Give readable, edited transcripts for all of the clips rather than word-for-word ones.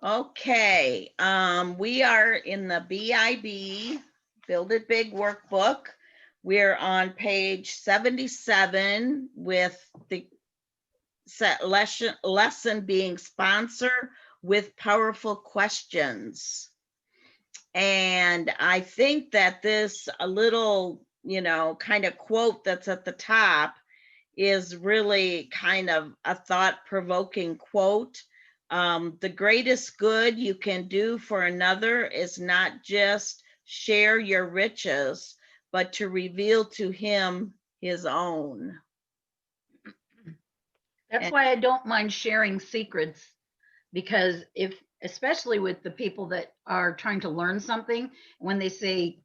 Okay, we are in the BIB, Build It Big workbook. We're on page 77 with the lesson being sponsor with powerful questions. And I think that this a little, kind of quote that's at the top is really kind of a thought-provoking quote. The greatest good you can do for another is not just share your riches, but to reveal to him his own. That's why I don't mind sharing secrets, because especially with the people that are trying to learn something, when they say,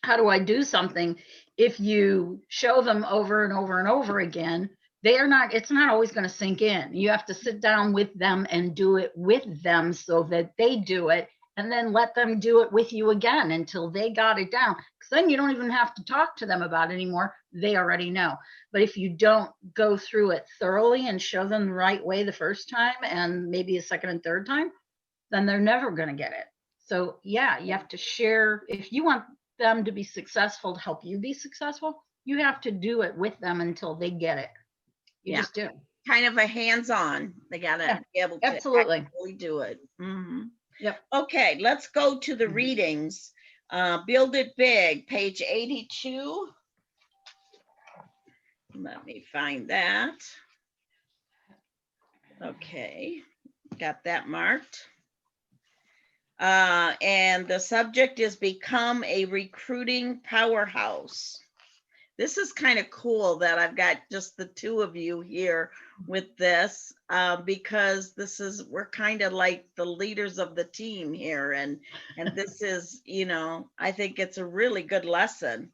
how do I do something? If you show them over and over and over again, it's not always going to sink in. You have to sit down with them and do it with them so that they do it, and then let them do it with you again until they got it down. Because then you don't even have to talk to them about it anymore. They already know. But if you don't go through it thoroughly and show them the right way the first time and maybe a second and third time, then they're never going to get it. So yeah, you have to share. If you want them to be successful, to help you be successful, you have to do it with them until they get it. You just do. Kind of a hands-on. They gotta be able to absolutely actually do it. Yep. Okay, let's go to the readings. Build It Big, page 82. Let me find that. Okay, got that marked. And the subject is become a recruiting powerhouse. This is kind of cool that I've got just the two of you here with this, because we're kind of like the leaders of the team here. And this is, I think it's a really good lesson.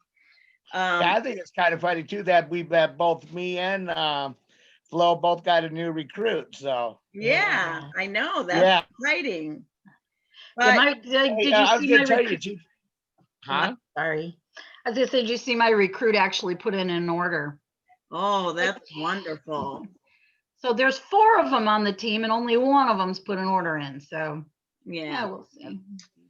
Yeah, I think it's kind of funny too that both me and Flo both got a new recruit. So yeah, I know that's exciting. But did you see my recruit? Huh? Sorry. I was gonna say, did you see my recruit actually put in an order? Oh, that's wonderful. So there's 4 of them on the team, and only one of them's put an order in. So yeah, we'll see.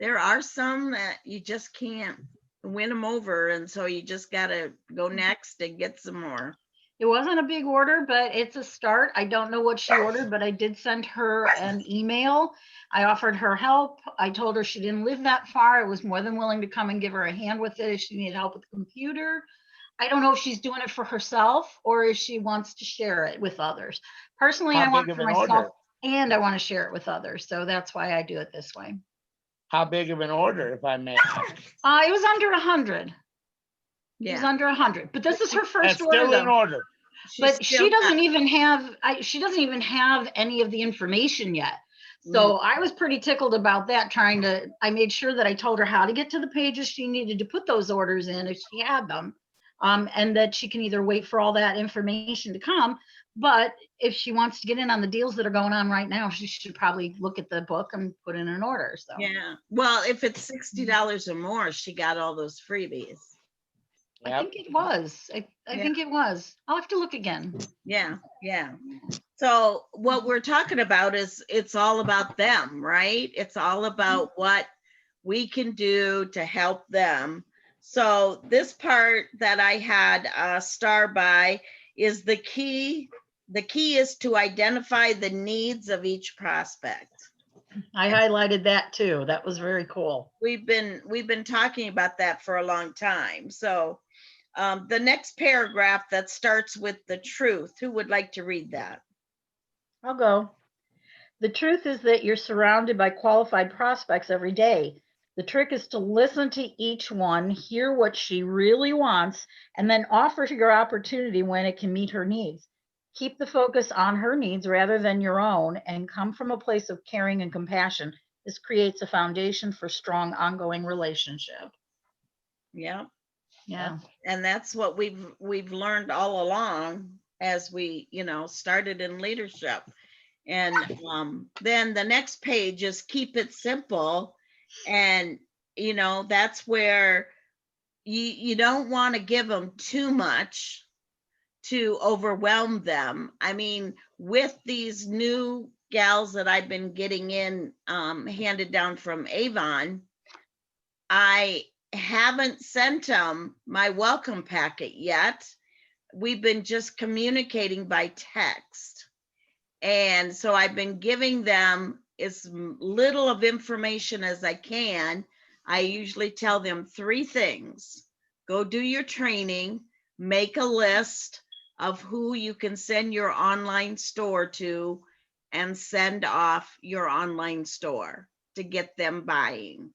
There are some that you just can't win them over, and so you just gotta go next and get some more. It wasn't a big order, but it's a start. I don't know what she ordered, but I did send her an email. I offered her help. I told her she didn't live that far. I was more than willing to come and give her a hand with it if she needed help with the computer. I don't know if she's doing it for herself or if she wants to share it with others. Personally, I want it for myself and I want to share it with others. So that's why I do it this way. How big of an order, if I may ask? It was under 100. Yeah. It was under 100, but this is her first order. Still in order. But she doesn't even have any of the information yet. So I was pretty tickled about that, I made sure that I told her how to get to the pages she needed to put those orders in if she had them, and that she can either wait for all that information to come, but if she wants to get in on the deals that are going on right now, she should probably look at the book and put in an order. So yeah, well, if it's $60 or more, she got all those freebies. Yep. I think it was. I think it was. I'll have to look again. Yeah. So what we're talking about is it's all about them, right? It's all about what we can do to help them. So this part that I had a star by is the key. The key is to identify the needs of each prospect. I highlighted that too. That was very cool. We've been talking about that for a long time. So the next paragraph that starts with the truth. Who would like to read that? I'll go. The truth is that you're surrounded by qualified prospects every day. The trick is to listen to each one, hear what she really wants, and then offer your opportunity when it can meet her needs. Keep the focus on her needs rather than your own, and come from a place of caring and compassion. This creates a foundation for strong ongoing relationship. Yeah. Yeah. And that's what we've learned all along as we, started in leadership. And then the next page is keep it simple. And, that's where you don't want to give them too much to overwhelm them. I mean, with these new gals that I've been getting in handed down from Avon, I haven't sent them my welcome packet yet. We've been just communicating by text. And so I've been giving them as little of information as I can. I usually tell them 3 things. Go do your training, make a list of who you can send your online store to, and send off your online store to get them buying.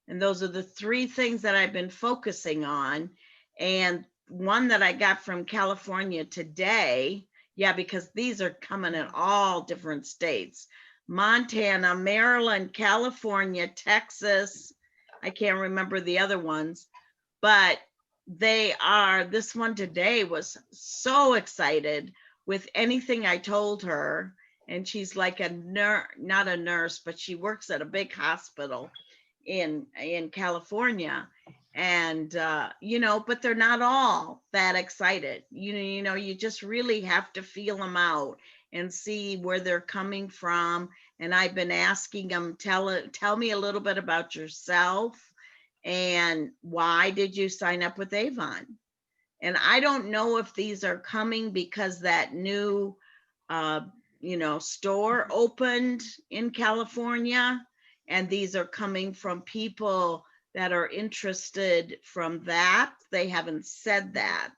And those are the 3 things that I've been focusing on. And one that I got from California today, yeah, because these are coming in all different states: Montana, Maryland, California, Texas. I can't remember the other ones, but this one today was so excited with anything I told her. And she's like a nurse, not a nurse, but she works at a big hospital in California. And but they're not all that excited. You just really have to feel them out and see where they're coming from. And I've been asking them, tell me a little bit about yourself, and why did you sign up with Avon? And I don't know if these are coming because that new store opened in California, and these are coming from people that are interested from that. They haven't said that.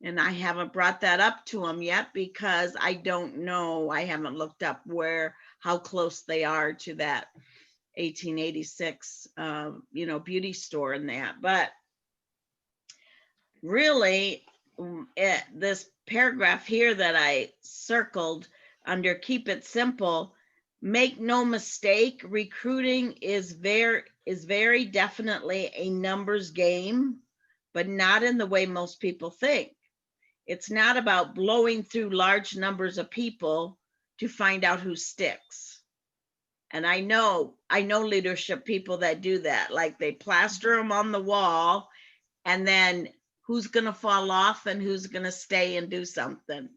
And I haven't brought that up to them yet because I don't know. I haven't looked up how close they are to that 1886, beauty store and that. But really, this paragraph here that I circled under keep it simple, make no mistake, recruiting is very definitely a numbers game, but not in the way most people think. It's not about blowing through large numbers of people to find out who sticks. And I know leadership people that do that, like they plaster them on the wall, and then who's going to fall off and who's going to stay and do something,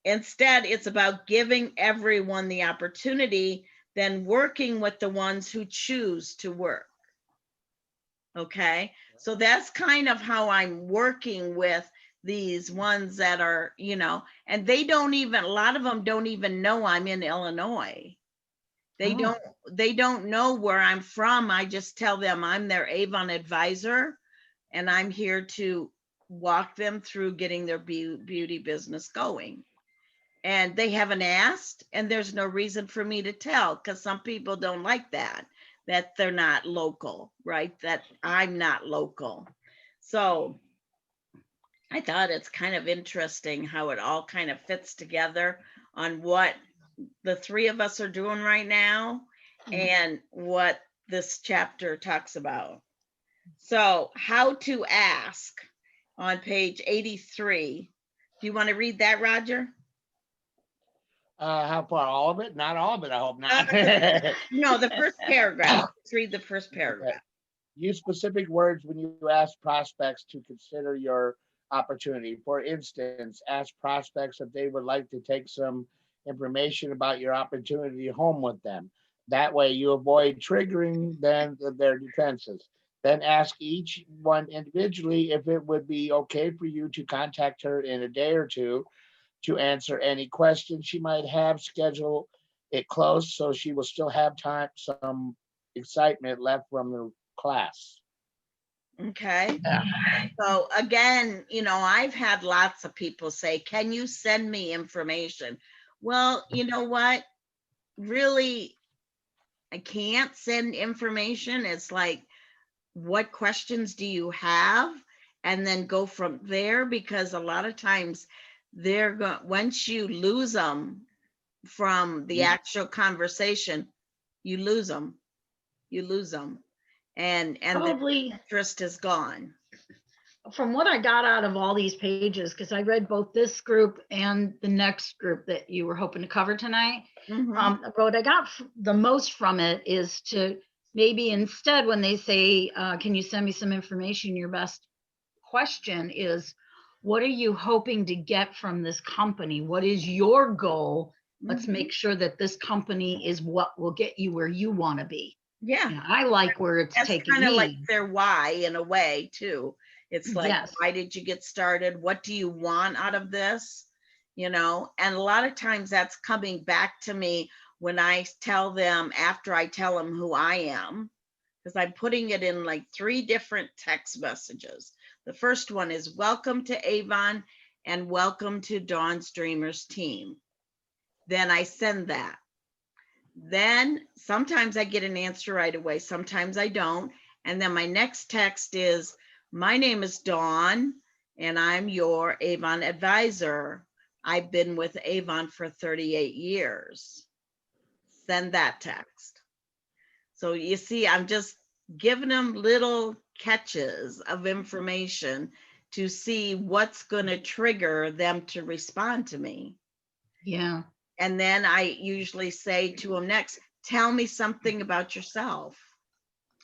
Instead, it's about giving everyone the opportunity, then working with the ones who choose to work. Okay, so that's kind of how I'm working with these ones that are, and they don't even, a lot of them don't even know I'm in Illinois. They don't know where I'm from. I just tell them I'm their Avon advisor, and I'm here to walk them through getting their beauty business going. And they haven't asked, and there's no reason for me to tell, because some people don't like that they're not local, right? That I'm not local. So I thought it's kind of interesting how it all kind of fits together on what the 3 of us are doing right now and what this chapter talks about. So how to ask on page 83. Do you want to read that, Roger? How far? All of it? Not all of it, I hope not. No, the first paragraph. Let's read the first paragraph. Okay. Use specific words when you ask prospects to consider your opportunity. For instance, ask prospects if they would like to take some information about your opportunity home with them. That way you avoid triggering their defenses. Then ask each one individually if it would be okay for you to contact her in a day or two to answer any questions she might have. Schedule it close so she will still have some excitement left from the class. Okay. So again, I've had lots of people say, can you send me information? Well, you know what? Really, I can't send information. It's like, what questions do you have? And then go from there, because a lot of times once you lose them from the actual conversation, you lose them. And Probably, the interest is gone. from what I got out of all these pages, because I read both this group and the next group that you were hoping to cover tonight, what I got the most from it is to maybe instead, when they say, can you send me some information, your best question is, what are you hoping to get from this company? What is your goal? Let's Mhm. make sure that this company is what will get you where you want to be. Yeah. And I like where it's That's taking kind of like me. their why in a way too. It's like, Yes. why did you get started? What do you want out of this? You know, and a lot of times that's coming back to me when I tell them, after I tell them who I am, because I'm putting it in like 3 different text messages. The first one is welcome to Avon and welcome to Dawn's Dreamers team. Then I send that. Then sometimes I get an answer right away, sometimes I don't. And then my next text is, my name is Dawn and I'm your Avon advisor. I've been with Avon for 38 years. Send that text. So you see, I'm just giving them little catches of information to see what's going to trigger them to respond to me. Yeah. And then I usually say to them next, tell me something about yourself.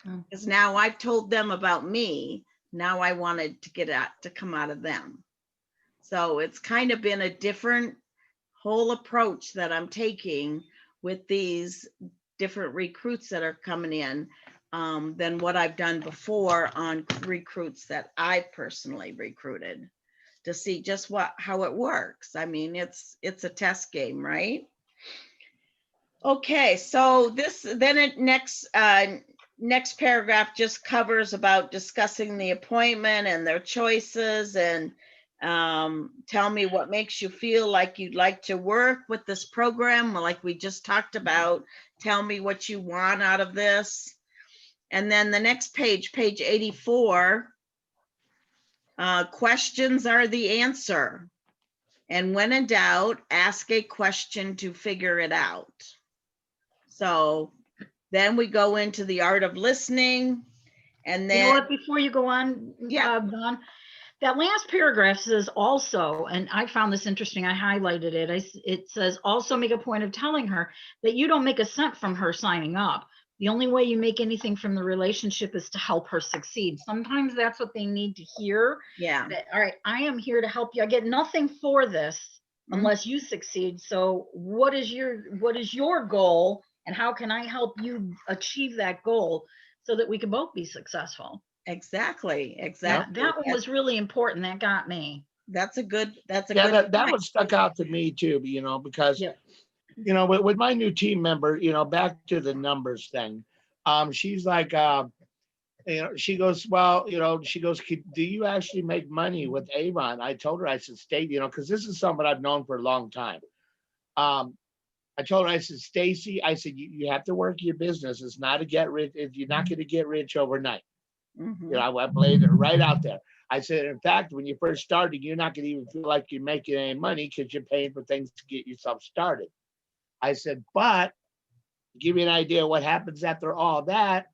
Oh. Because now I've told them about me. Now I wanted to get out to come out of them. So it's kind of been a different whole approach that I'm taking with these different recruits that are coming in than what I've done before on recruits that I personally recruited, to see just how it works. I mean, it's a test game, right? Okay, so next paragraph just covers about discussing the appointment and their choices, and tell me what makes you feel like you'd like to work with this program, like we just talked about. Tell me what you want out of this. And then the next page, page 84, questions are the answer. And when in doubt, ask a question to figure it out. So then we go into the art of listening. And You know then, what, before you go on, yeah, Dawn, that last paragraph says also, and I found this interesting, I highlighted it. It says also make a point of telling her that you don't make a cent from her signing up. The only way you make anything from the relationship is to help her succeed. Sometimes that's what they need to hear. yeah. That, all right, I am here to help you. I get nothing for this unless you succeed. So what is your goal, and how can I help you achieve that goal so that we can both be successful? Exactly, Yeah, exactly. that one was really important. That got me. That's a good Yeah, that point. one stuck out to me too, because Yeah. with my new team member, back to the numbers thing. She's like, she goes, well, she goes, do you actually make money with Avon? I told her, I said, State, because this is something I've known for a long time. I told her, I said, Stacy, I said, you have to work your business. It's not a get rich. You're not going to get rich overnight. Mhm. I laid it right out there. I said, in fact, when you first started, you're not going to even feel like you're making any money because you're paying for things to get yourself started. I said, but to give you an idea of what happens after all that,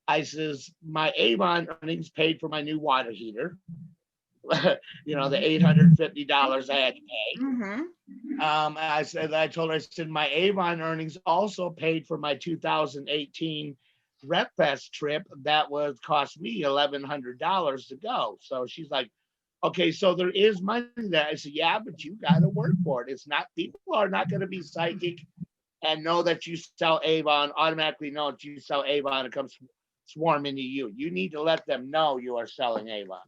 I says, my Avon earnings paid for my new water heater. The $850 I had to pay. Mhm. I told her, I said, my Avon earnings also paid for my 2018 Rep Fest trip. That was cost me $1,100 to go. So she's like, okay, so there is money there. I said, yeah, but you got to work for it. It's not, people are not going to be psychic and know that you sell Avon, automatically know that you sell Avon and comes swarming to you. You need to let them know you are selling Avon.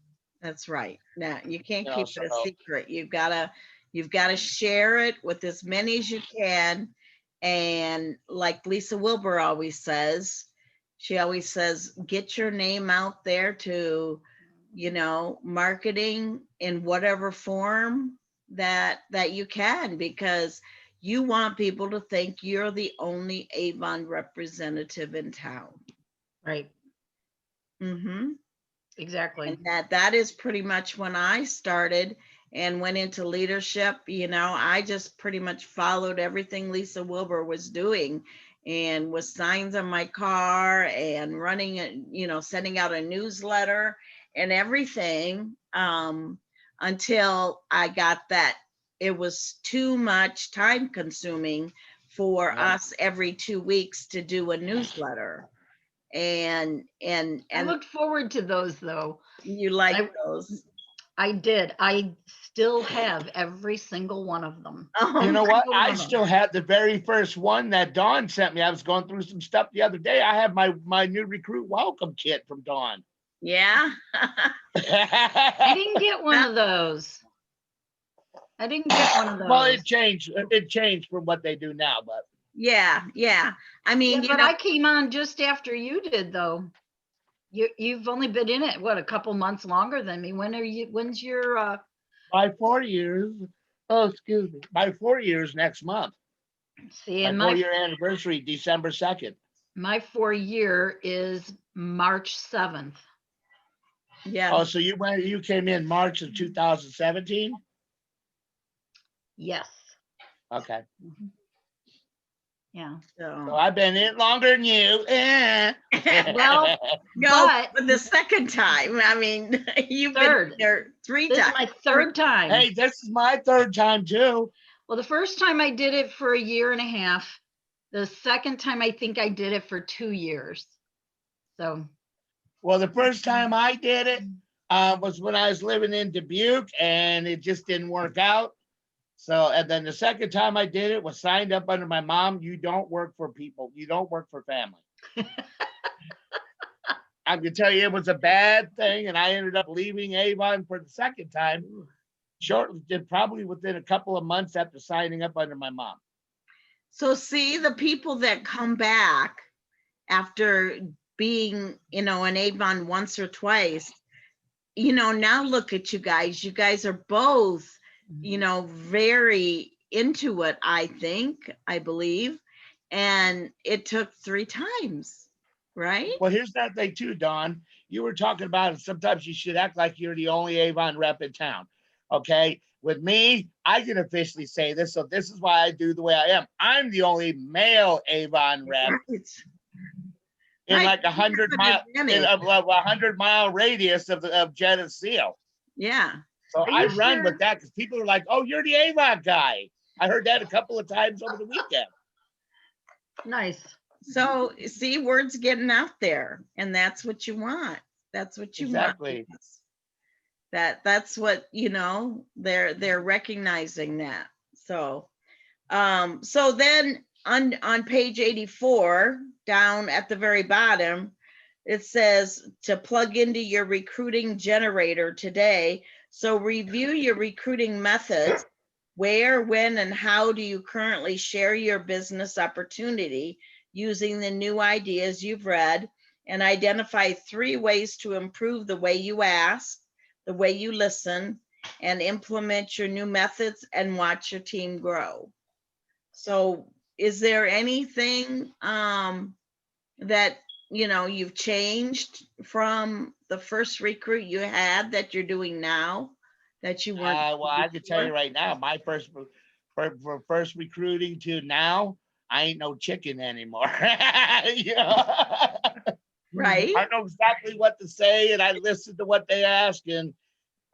That's right. Now you can't You know, keep so it a secret. You've gotta share it with as many as you can. And like Lisa Wilbur always says, she always says, get your name out there to, marketing in whatever form that you can, because you want people to think you're the only Avon representative in town. Right. Mm-hmm. Exactly. And that is pretty much when I started and went into leadership. I just pretty much followed everything Lisa Wilbur was doing, and with signs on my car and running it, sending out a newsletter and everything, until I got that it was too much time consuming for us every 2 weeks to do a newsletter. And I looked forward to those though. you like I, those. I did. I still have every single one of them. You know Oh, what? Single one I of them. still have the very first one that Dawn sent me. I was going through some stuff the other day. I have my new recruit welcome kit from Dawn. yeah. I didn't get one of those. I didn't get one of those. Well, it changed. It changed from what they do now, but Yeah, yeah. I mean, Yeah, you but know, I came on just after you did, though. You've only been in it, what, a couple months longer than me. When's your by 4 years. Oh, excuse me. By 4 years next month. see, My and 4 year anniversary, December 2nd. my 4 year is March 7th. yeah. Oh, so you came in March of 2017? Yes. Okay. Yeah. So So, I've been in longer than you. Well, no, but the second time, I mean, you've Third. been there 3 this is times. my third time. Hey, this is my third time too. Well, the first time I did it for a year and a half. The second time I think I did it for 2 years. So Well, the first time I did it was when I was living in Dubuque, and it just didn't work out. So, and then the second time I did it was signed up under my mom. You don't work for people. You don't work for family. I can tell you it was a bad thing, and I ended up leaving Avon for the second time. Probably within a couple of months after signing up under my mom. So see, the people that come back after being, an Avon once or twice, now look at you guys. You guys are both, very into it, I believe. And it took 3 times, right? Well, here's that thing too, Dawn. You were talking about it. Sometimes you should act like you're the only Avon rep in town. Okay. With me, I can officially say this. So this is why I do the way I am. I'm the only male Avon rep Right. in Right. like a 100-mile Advantage. of a 100-mile radius of Geneseo. Yeah. So Are I you run sure? with that because people are like, "Oh, you're the Avon guy." I heard that a couple of times over the weekend. nice. So see, word's getting out there, and that's what you want. That's what you Exactly. want. That's what, they're recognizing that. So so then on page 84, down at the very bottom, it says to plug into your recruiting generator today. So review your recruiting methods. Where, when, and how do you currently share your business opportunity using the new ideas you've read, and identify 3 ways to improve the way you ask, the way you listen, and implement your new methods and watch your team grow. So is there anything that you've changed from the first recruit you had that you're doing now that you weren't? Well, I can tell you right now, my first recruiting to now, I ain't no chicken anymore. Right. I know exactly what to say, and I listen to what they ask, and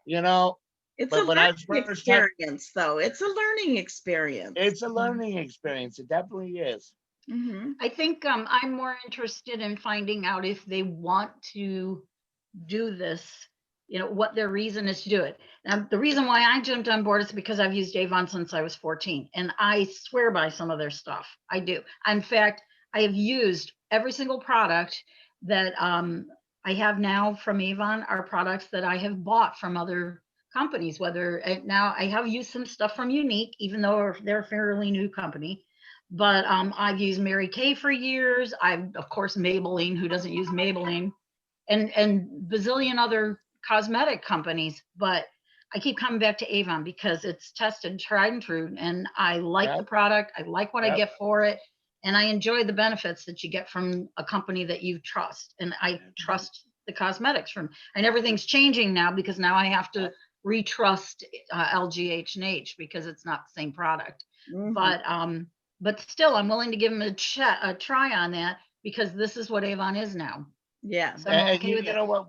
It's but a when I was learning first time, experience, though. It's a learning experience. it's a learning experience. It definitely is. Mhm. I think I'm more interested in finding out if they want to do this, what their reason is to do it. Now, the reason why I jumped on board is because I've used Avon since I was 14, and I swear by some of their stuff. I do. In fact, I have used every single product that I have now from Avon are products that I have bought from other companies. Now I have used some stuff from Unique, even though they're a fairly new company. But I've used Mary Kay for years. I've, of course, Maybelline, who doesn't use Maybelline, and bazillion other cosmetic companies. But I keep coming back to Avon because it's tested, tried and true, and I like the product. I like what I get for it, and I enjoy the benefits that you get from a company that you trust. And I trust the cosmetics from, and everything's changing now because now I have to retrust LGH&H because it's not the same product. Mhm. But still, I'm willing to give them a try on that because this is what Avon is now. Yeah. So I'm And okay with you it. know what?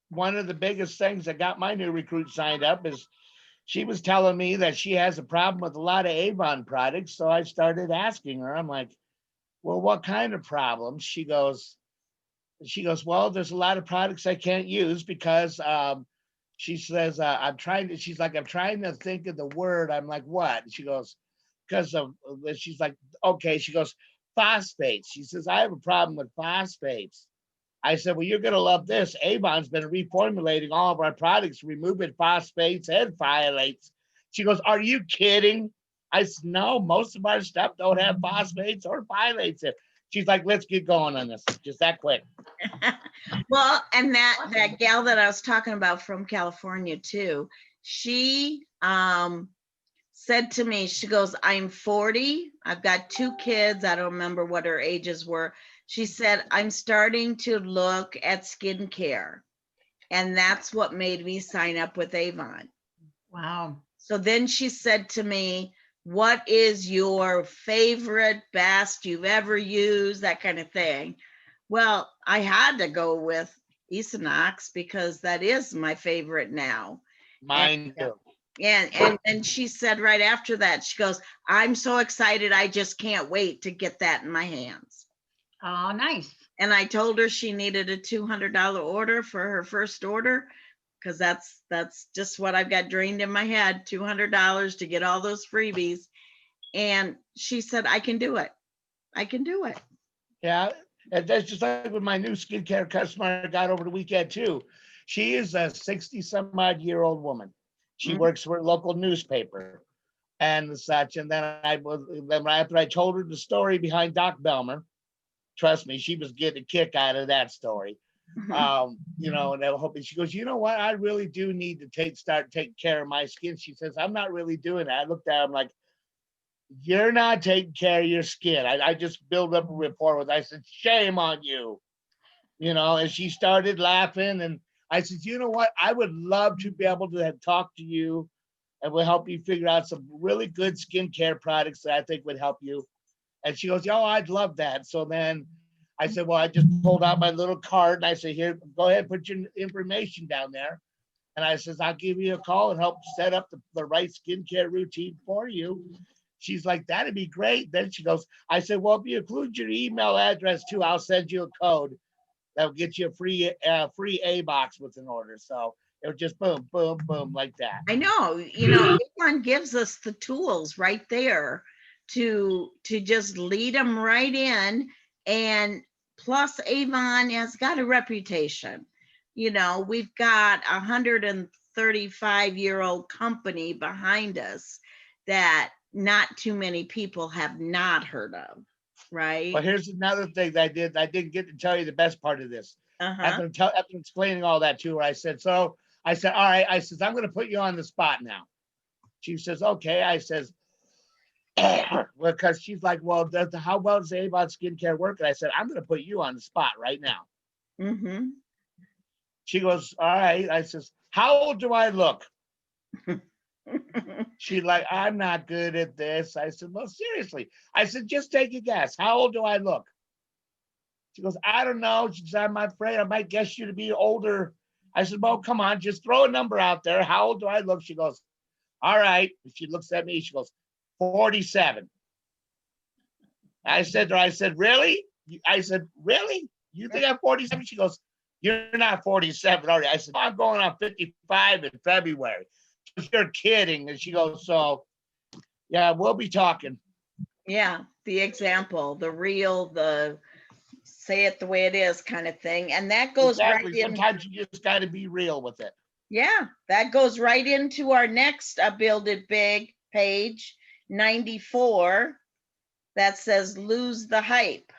One of the biggest things that got my new recruit signed up is she was telling me that she has a problem with a lot of Avon products. So I started asking her, I'm like, well, what kind of problems? She goes, well, there's a lot of products I can't use because she says, she's like, I'm trying to think of the word. I'm like, what? She goes, because of, she's like, okay. She goes, phosphates. She says, I have a problem with phosphates. I said, well, you're going to love this. Avon's been reformulating all of our products, removing phosphates and phthalates. She goes, are you kidding? I said, no, most of our stuff don't have phosphates or phthalates in. She's like, let's get going on this, just that quick. Well, and that gal that I was talking about from California too, she said to me, she goes, I'm 40. I've got 2 kids. I don't remember what her ages were. She said, I'm starting to look at skincare. And that's what made me sign up with Avon. Wow. So then she said to me, what is your favorite, best you've ever used, that kind of thing. Well, I had to go with Esonox because that is my favorite now. Mine too. And she said right after that, she goes, I'm so excited. I just can't wait to get that in my hands. Oh, nice. And I told her she needed a $200 order for her first order, because that's just what I've got drained in my head, $200 to get all those freebies. And she said, I can do it. I can do it. Yeah, and that's just like with my new skincare customer I got over the weekend too. She is a 60-some-odd-year-old woman. She works for a local newspaper and such. And then after I told her the story behind Doc Belmer, trust me, she was getting a kick out of that story. And I hope she goes, you know what? I really do need to start taking care of my skin. She says, I'm not really doing that. I looked at him like, you're not taking care of your skin. I just built up a rapport with her. I said, shame on you. And she started laughing. And I said, you know what? I would love to be able to talk to you and will help you figure out some really good skincare products that I think would help you. And she goes, oh, I'd love that. So then I said, well, I just pulled out my little card and I said, here, go ahead, put your information down there. And I says, I'll give you a call and help set up the right skincare routine for you. She's like, that'd be great. Then she goes, I said, well, if you include your email address too, I'll send you a code that'll get you a free A box with an order. So it was just boom, boom, boom, like that. I know, Avon gives us the tools right there to just lead them right in. And plus Avon has got a reputation. We've got 135-year-old company behind us that not too many people have not heard of, right? But here's another thing that I didn't get to tell you the best part of this. Uh-huh. After explaining all that to her, I said, all right, I says, I'm going to put you on the spot now. She says, okay. I says, well, because she's like, well, how well does Avon skincare work? And I said, I'm going to put you on the spot right now. Mm-hmm. She goes, all right. I says, how old do I look? She's like, I'm not good at this. I said, well, seriously. I said, just take a guess. How old do I look? She goes, I don't know. She said, I'm afraid I might guess you to be older. I said, well, come on, just throw a number out there. How old do I look? She goes, all right. She looks at me. She goes, 47. I said to her, I said, really? I said, really? You think I'm 47? She goes, you're not 47, are you? I said, I'm going on 55 in February. She goes, you're kidding. And she goes, so, yeah, we'll be talking. Yeah, the example, the real, the say it the way it is kind of thing. And that goes right in. Sometimes you just got to be real with it. Yeah, that goes right into our next Build It Big page, 94, that says lose the hype.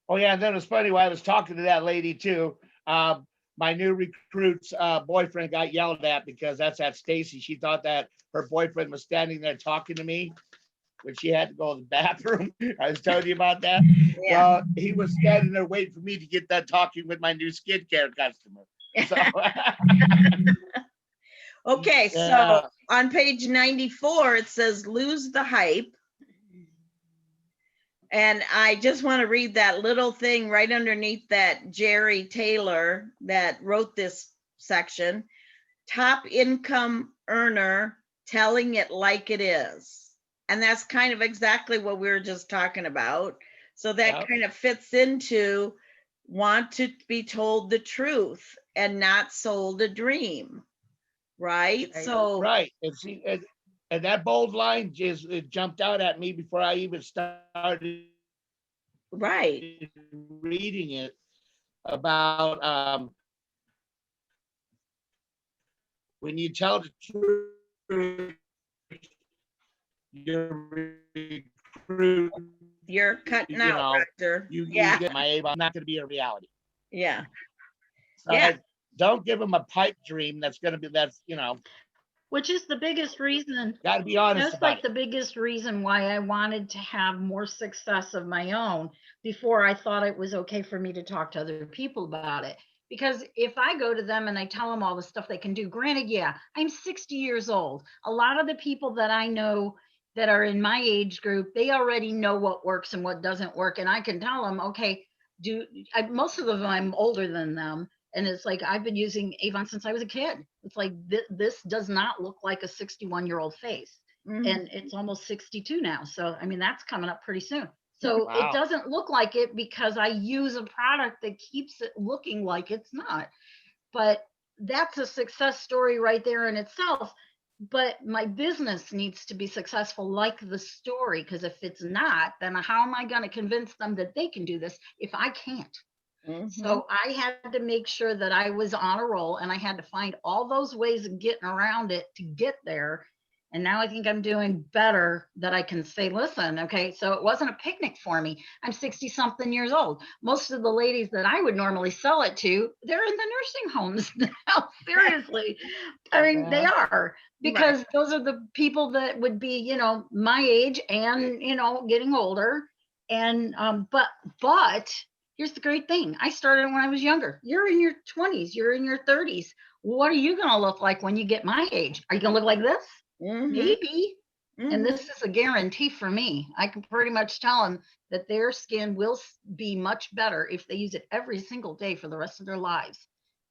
Oh, yeah, and then it's funny, when I was talking to that lady too, my new recruit's boyfriend got yelled at because that's at Stacy. She thought that her boyfriend was standing there talking to me when she had to go to the bathroom. I was telling you about that. Yeah. Well, he was standing there waiting for me to get done talking with my new skincare customer. So. Okay, yeah. So on page 94, it says lose the hype. And I just want to read that little thing right underneath that Jerry Taylor that wrote this section. Top income earner telling it like it is. And that's kind of exactly what we were just talking about. So that kind of fits into want to be told the truth. and not sold a dream, right? Right. So, Right. And that bold line just, it jumped out at me before I even started right, reading it about when you tell the truth, your recruit, you're cutting out, Rector. you Yeah, get my Abe, I'm not going to be a reality. yeah, So yeah. don't give them a pipe dream that's going to be, that's, Which is the biggest reason, got to be honest that's about like it. the biggest reason why I wanted to have more success of my own before I thought it was okay for me to talk to other people about it. Because if I go to them and I tell them all the stuff they can do, granted, yeah, I'm 60 years old. A lot of the people that I know that are in my age group, they already know what works and what doesn't work. And I can tell them, okay, most of them, I'm older than them. And it's like, I've been using Avon since I was a kid. It's like, this does not look like a 61-year-old face. Mhm. And it's almost 62 now. So, I mean, that's coming up pretty soon. So it Wow. doesn't look like it because I use a product that keeps it looking like it's not. But that's a success story right there in itself. But my business needs to be successful like the story, because if it's not, then how am I going to convince them that they can do this if I can't? Mhm. So I had to make sure that I was on a roll, and I had to find all those ways of getting around it to get there. And now I think I'm doing better, that I can say, listen, okay, so it wasn't a picnic for me. I'm 60 something years old. Most of the ladies that I would normally sell it to, they're in the nursing homes now. Seriously. I mean, they are, because those are the people that would be, my age and, getting older. And, but here's the great thing. I started when I was younger. You're in your 20s, you're in your 30s. What are you going to look like when you get my age? Are you going to look like this? Mhm. Maybe. And Mhm. this is a guarantee for me. I can pretty much tell them that their skin will be much better if they use it every single day for the rest of their lives.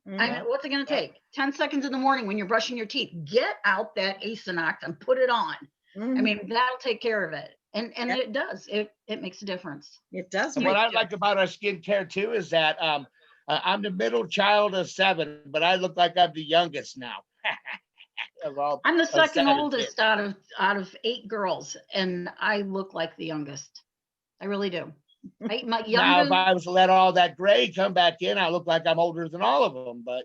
I mean, Mhm. what's it going to take? 10 seconds in the morning when you're brushing your teeth. Get out that Asonox and put it on. I Mhm. mean, that'll take care of it. And Yep. it does. It makes a difference. It does And make what I a like about our skincare too is that I'm the middle child of 7, but I look like I'm the youngest now. I'm the Of second 7 oldest kids. out of 8 girls, and I look like the youngest. I really do. My Now, if youngest, I was to let all that gray come back in, I look like I'm older than all of them. But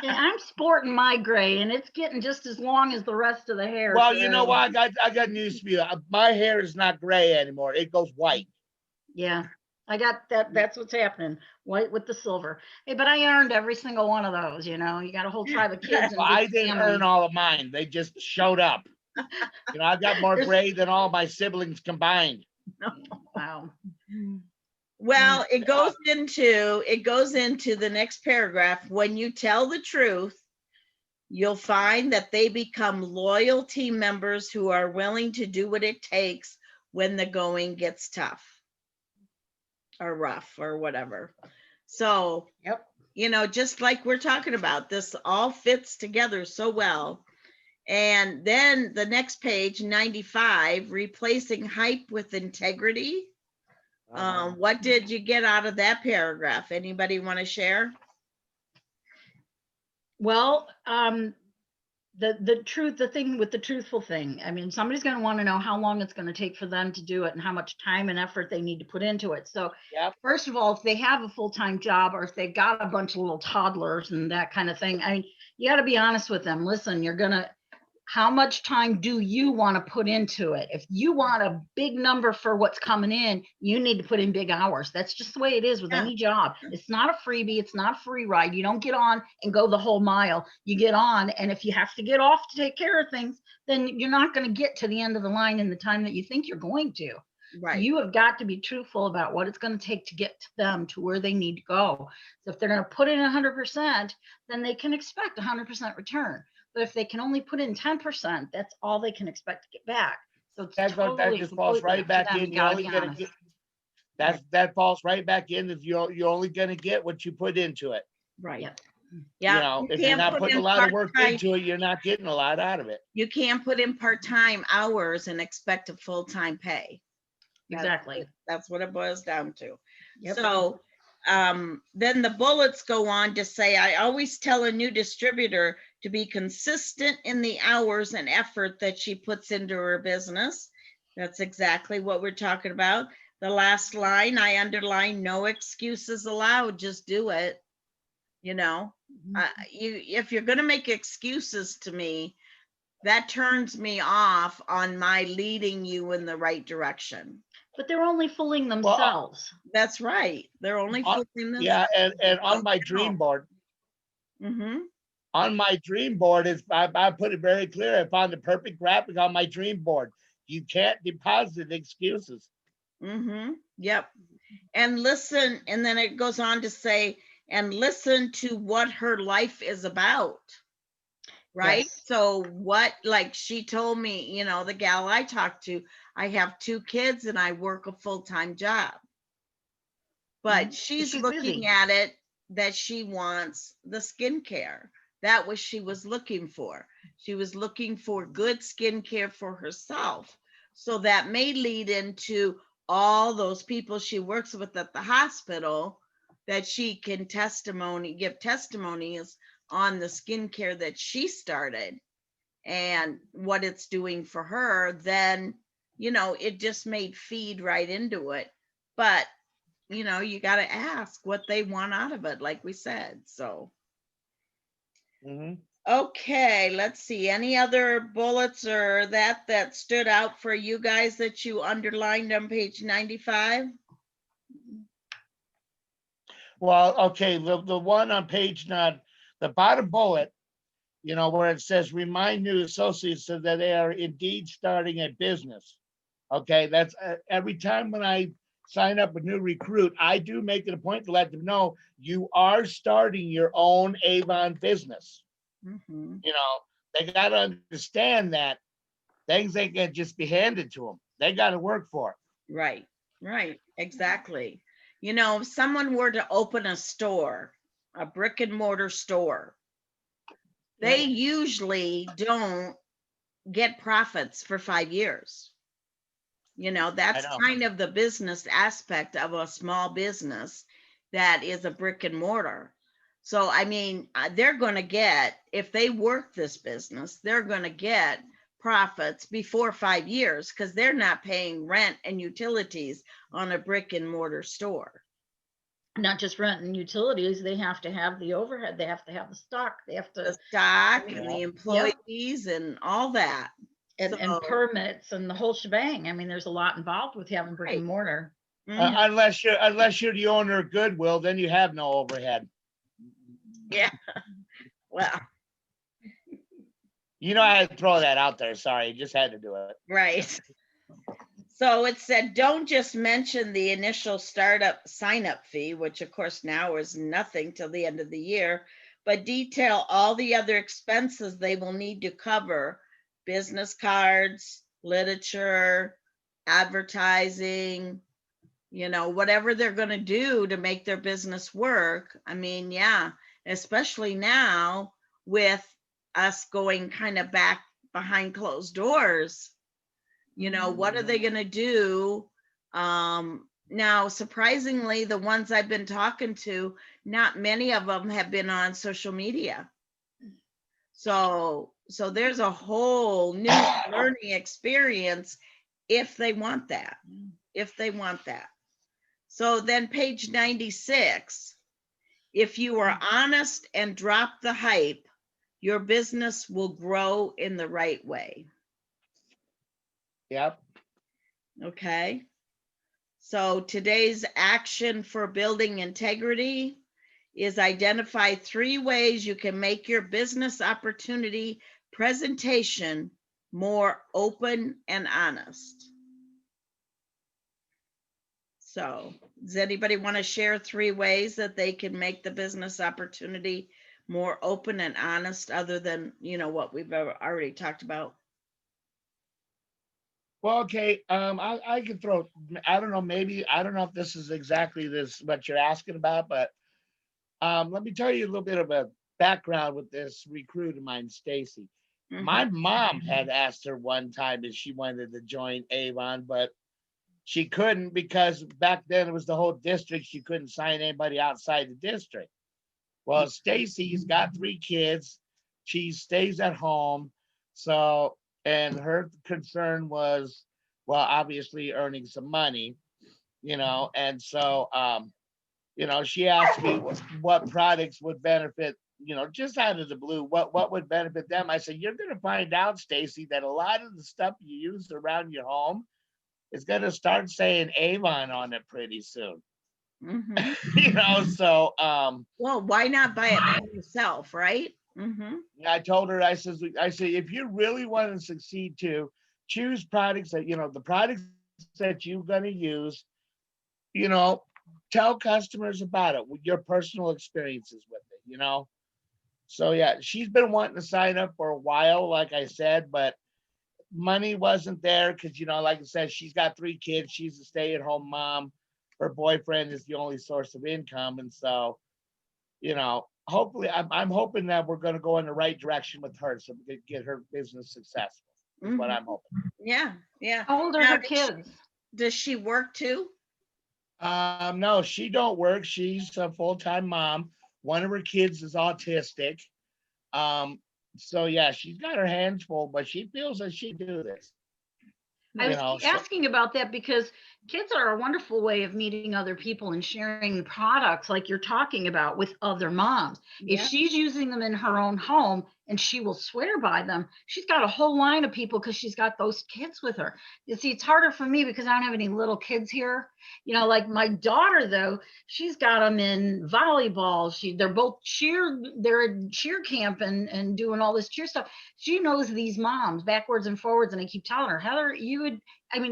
I'm sporting my gray, and it's getting just as long as the rest of the hair. well, So, you know what? I got news for you. My hair is not gray anymore. It goes white. yeah, I got that. That's what's happening. White with the silver. Hey, but I earned every single one of those. You got a whole tribe of kids Well, and I big didn't family. earn all of mine. They just showed up. I got more There's- gray than all my siblings combined. Wow. Well, it goes into the next paragraph. When you tell the truth, you'll find that they become loyal team members who are willing to do what it takes when the going gets tough or rough or whatever. So, Yep. just like we're talking about, this all fits together so well. And then the next page, 95, replacing hype with integrity. What did you get out of that paragraph? Anybody want to share? Well, the truth, the thing with the truthful thing. I mean, somebody's going to want to know how long it's going to take for them to do it and how much time and effort they need to put into it. So, Yep. first of all, if they have a full-time job, or if they've got a bunch of little toddlers and that kind of thing, I mean, you got to be honest with them. Listen, how much time do you want to put into it? If you want a big number for what's coming in, you need to put in big hours. That's just the way it is with any job. It's not a freebie. It's not a free ride. You don't get on and go the whole mile. You get on, and if you have to get off to take care of things, then you're not going to get to the end of the line in the time that you think you're going to. Right. So you have got to be truthful about what it's going to take to get to them to where they need to go. So if they're going to put in 100%, then they can expect 100% return. But if they can only put in 10%, that's all they can expect to get back. So it's that totally just falls right back in. You're only going to get that falls right back in. If you're only going to get what you put into it. Right. Yep. Yeah. If you're not putting a lot of work into it, you're not getting a lot out of it. You can't put in part-time hours and expect a full-time pay. Exactly. That's what it boils down to. Yep. So then the bullets go on to say, I always tell a new distributor to be consistent in the hours and effort that she puts into her business. That's exactly what we're talking about. The last line, I underline, no excuses allowed, just do it. You know, if you're going to make excuses to me, that turns me off on my leading you in the right direction. But they're only fooling themselves. That's right. They're only fooling themselves. Yeah, and on my dream board, Mm-hmm. on my dream board is I put it very clear. I found the perfect graphic on my dream board. You can't deposit excuses. Mm-hmm. Yep. And listen, and then it goes on to say, and listen to what her life is about. Right. Yes. So what, like she told me, you know, the gal I talked to, I have 2 kids and I work a full-time job. But she's looking busy. at it that she wants the skincare. That was she was looking for. She was looking for good skincare for herself. So that may lead into all those people she works with at the hospital that she can give testimonies on the skincare that she started and what it's doing for her. Then, you know, it just made feed right into it. But you know, you got to ask what they want out of it, like we said. So, okay, let's see. Any other bullets or that stood out for you guys that you underlined on page 95? Well, okay, the one on page 9, the bottom bullet, you know, where it says remind new associates so that they are indeed starting a business. Okay, that's every time when I sign up a new recruit, I do make it a point to let them know you are starting your own Avon business. Mm-hmm. You know, they got to understand that things ain't gonna just be handed to them. They got to work for it. Right, right, exactly. You know, if someone were to open a store, a brick and mortar store, they usually don't get profits for 5 years. You know, that's kind of the business aspect of a small business that is a brick and mortar. So, I mean, they're going to get, if they work this business, they're going to get profits before 5 years because they're not paying rent and utilities on a brick and mortar store. Not just rent and utilities, they have to have the overhead, they have to have the stock, they have to the stock and the employees and all that. And permits and the whole shebang. I mean, there's a lot involved with having brick and mortar. Unless you're the owner of Goodwill, then you have no overhead. Yeah. Well, you know, I had to throw that out there. Sorry, just had to do it. Right. So it said, don't just mention the initial startup sign-up fee, which of course now is nothing till the end of the year, but detail all the other expenses they will need to cover: business cards, literature, advertising, you know, whatever they're going to do to make their business work. I mean, yeah, especially now with us going kind of back behind closed doors, you know, what are they going to do? Now, surprisingly, the ones I've been talking to, not many of them have been on social media. So there's a whole new learning experience if they want that, So then page 96, if you are honest and drop the hype, your business will grow in the right way. Yep. Okay. So today's action for building integrity is identify 3 ways you can make your business opportunity presentation more open and honest. So does anybody want to share 3 ways that they can make the business opportunity more open and honest, other than, you know, what we've already talked about? Well, okay. I could throw, I don't know, maybe, I don't know if this is exactly what you're asking about, but let me tell you a little bit of a background with this recruit of mine, Stacy. My mom had asked her one time if she wanted to join Avon, but she couldn't, because back then it was the whole district. She couldn't sign anybody outside the district. Well, Stacy's got 3 kids. She stays at home. So, and her concern was, well, obviously earning some money, and so, she asked me what products would benefit, just out of the blue, what would benefit them. I said, you're going to find out, Stacy, that a lot of the stuff you use around your home is going to start saying Avon on it pretty soon. So, well, why not buy it by yourself, right? I told her, I said, if you really want to succeed too, choose products that, the products that you're going to use, tell customers about it, with your personal experiences with it, So yeah, she's been wanting to sign up for a while, like I said, but money wasn't there because, like I said, she's got 3 kids. She's a stay-at-home mom. Her boyfriend is the only source of income. And so, hopefully, I'm hoping that we're going to go in the right direction with her so we can get her business successful. Is what I'm hoping. Yeah. How old are her kids? Does she work too? No, she don't work. She's a full-time mom. One of her kids is autistic. So yeah, she's got her hands full, but she feels that she can do this. I was asking about that because kids are a wonderful way of meeting other people and sharing products like you're talking about with other moms. If she's using them in her own home and she will swear by them, she's got a whole line of people because she's got those kids with her. You see, it's harder for me because I don't have any little kids here. Like my daughter, though, she's got them in volleyball. They're both they're at cheer camp and doing all this cheer stuff. She knows these moms backwards and forwards. And I keep telling her, Heather,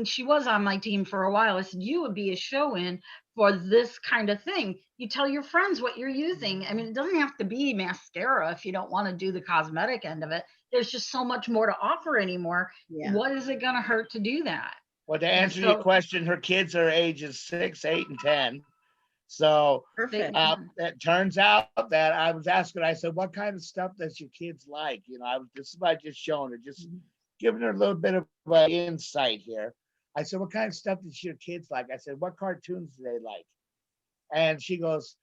she was on my team for a while. I said, you would be a show-in for this kind of thing. You tell your friends what you're using. It doesn't have to be mascara if you don't want to do the cosmetic end of it. There's just so much more to offer anymore. Yeah. What is it going to hurt to do that? Well, to answer your question, her kids are ages 6, 8, and 10. So it turns out that I was asking, I said, what kind of stuff does your kids like? This is what I just showing her, just giving her a little bit of insight here. I said, what kind of stuff does your kids like? I said, what cartoons do they like? And she was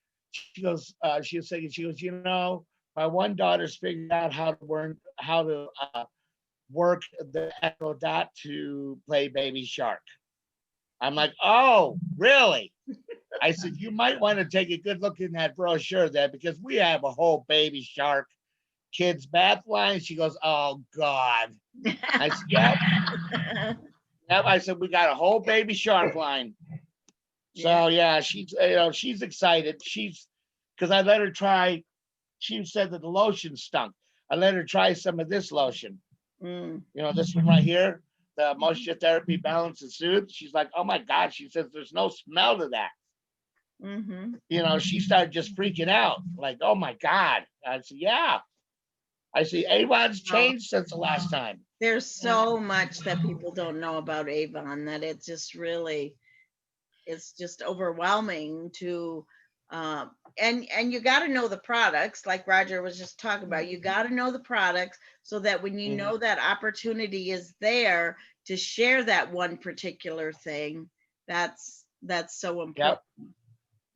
saying, my one daughter's figured out how to work the Echo Dot to play Baby Shark. I'm like, oh, really? I said, you might want to take a good look in that brochure there, because we have a whole Baby Shark kids bath line. She goes, oh God. I said, yep. I said, we got a whole Baby Shark line. So yeah, she's excited. Because I let her try, she said that the lotion stunk. I let her try some of this lotion. This one right here, the Moisture Therapy Balance and Soothe. She's like, oh my God. She says, there's no smell to that. She started just freaking out. Like, oh my God. I said, yeah. I see Avon's changed since the last time. There's so much that people don't know about Avon that it's just really, it's just overwhelming to, and you got to know the products, like Roger was just talking about. You got to know the products so that when you know that opportunity is there to share that one particular thing, that's so important.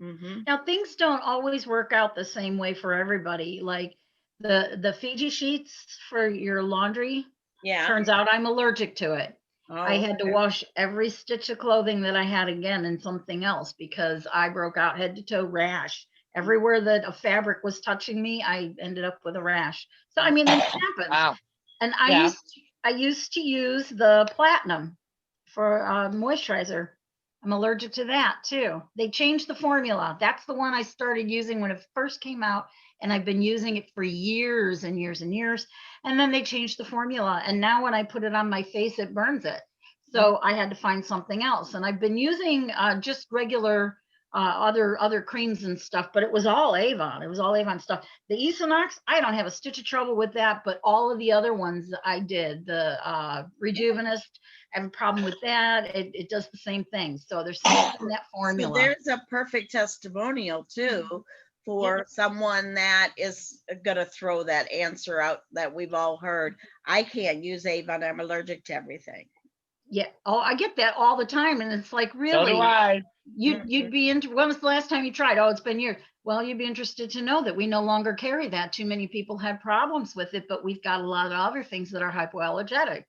Yep. Now, things don't always work out the same way for everybody. Like the Fiji sheets for your laundry. Turns out I'm allergic to it. I had to wash every stitch of clothing that I had again in something else because I broke out head to toe rash. Everywhere that a fabric was touching me, I ended up with a rash. So, this happens. Wow. And I used to use the Platinum for moisturizer. I'm allergic to that too. They changed the formula. That's the one I started using when it first came out. And I've been using it for years and years and years. And then they changed the formula. And now when I put it on my face, it burns it. So I had to find something else. And I've been using just regular other creams and stuff, but it was all Avon. It was all Avon stuff. The Esonox, I don't have a stitch of trouble with that, but all of the other ones I did. The Rejuvenist, I have a problem with that. It does the same thing. So there's something in that formula. So there's a perfect testimonial too. For someone that is going to throw that answer out that we've all heard. I can't use Avon. I'm allergic to everything. Yeah. Oh, I get that all the time. And it's like, So do really, I. you'd be into, when was the last time you tried? Oh, it's been years. Well, you'd be interested to know that we no longer carry that. Too many people had problems with it, but we've got a lot of other things that are hypoallergenic.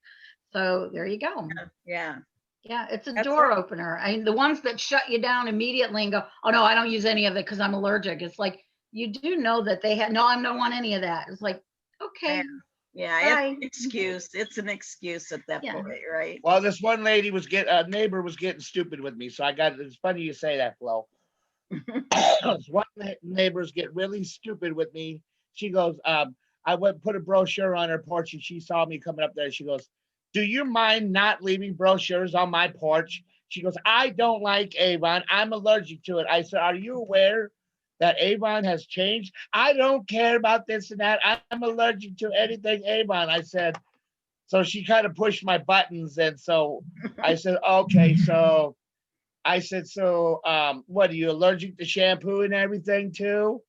So there you go. Yeah, Yeah, it's a that's door right. opener. I mean, the ones that shut you down immediately and go, oh no, I don't use any of it because I'm allergic. It's like, you do know that they had, no, I don't want any of that. It's like, Yeah, okay, yeah, it's bye. an excuse. It's an excuse at that Yeah. point, right? Well, this one lady a neighbor was getting stupid with me. So it's funny you say that, Flo. This one neighbors get really stupid with me. She goes, I went and put a brochure on her porch and she saw me coming up there. She goes, do you mind not leaving brochures on my porch? She goes, I don't like Avon. I'm allergic to it. I said, are you aware that Avon has changed? I don't care about this and that. I'm allergic to anything Avon. I said, so she kind of pushed my buttons. And so I said, okay, so I said, so what, are you allergic to shampoo and everything too?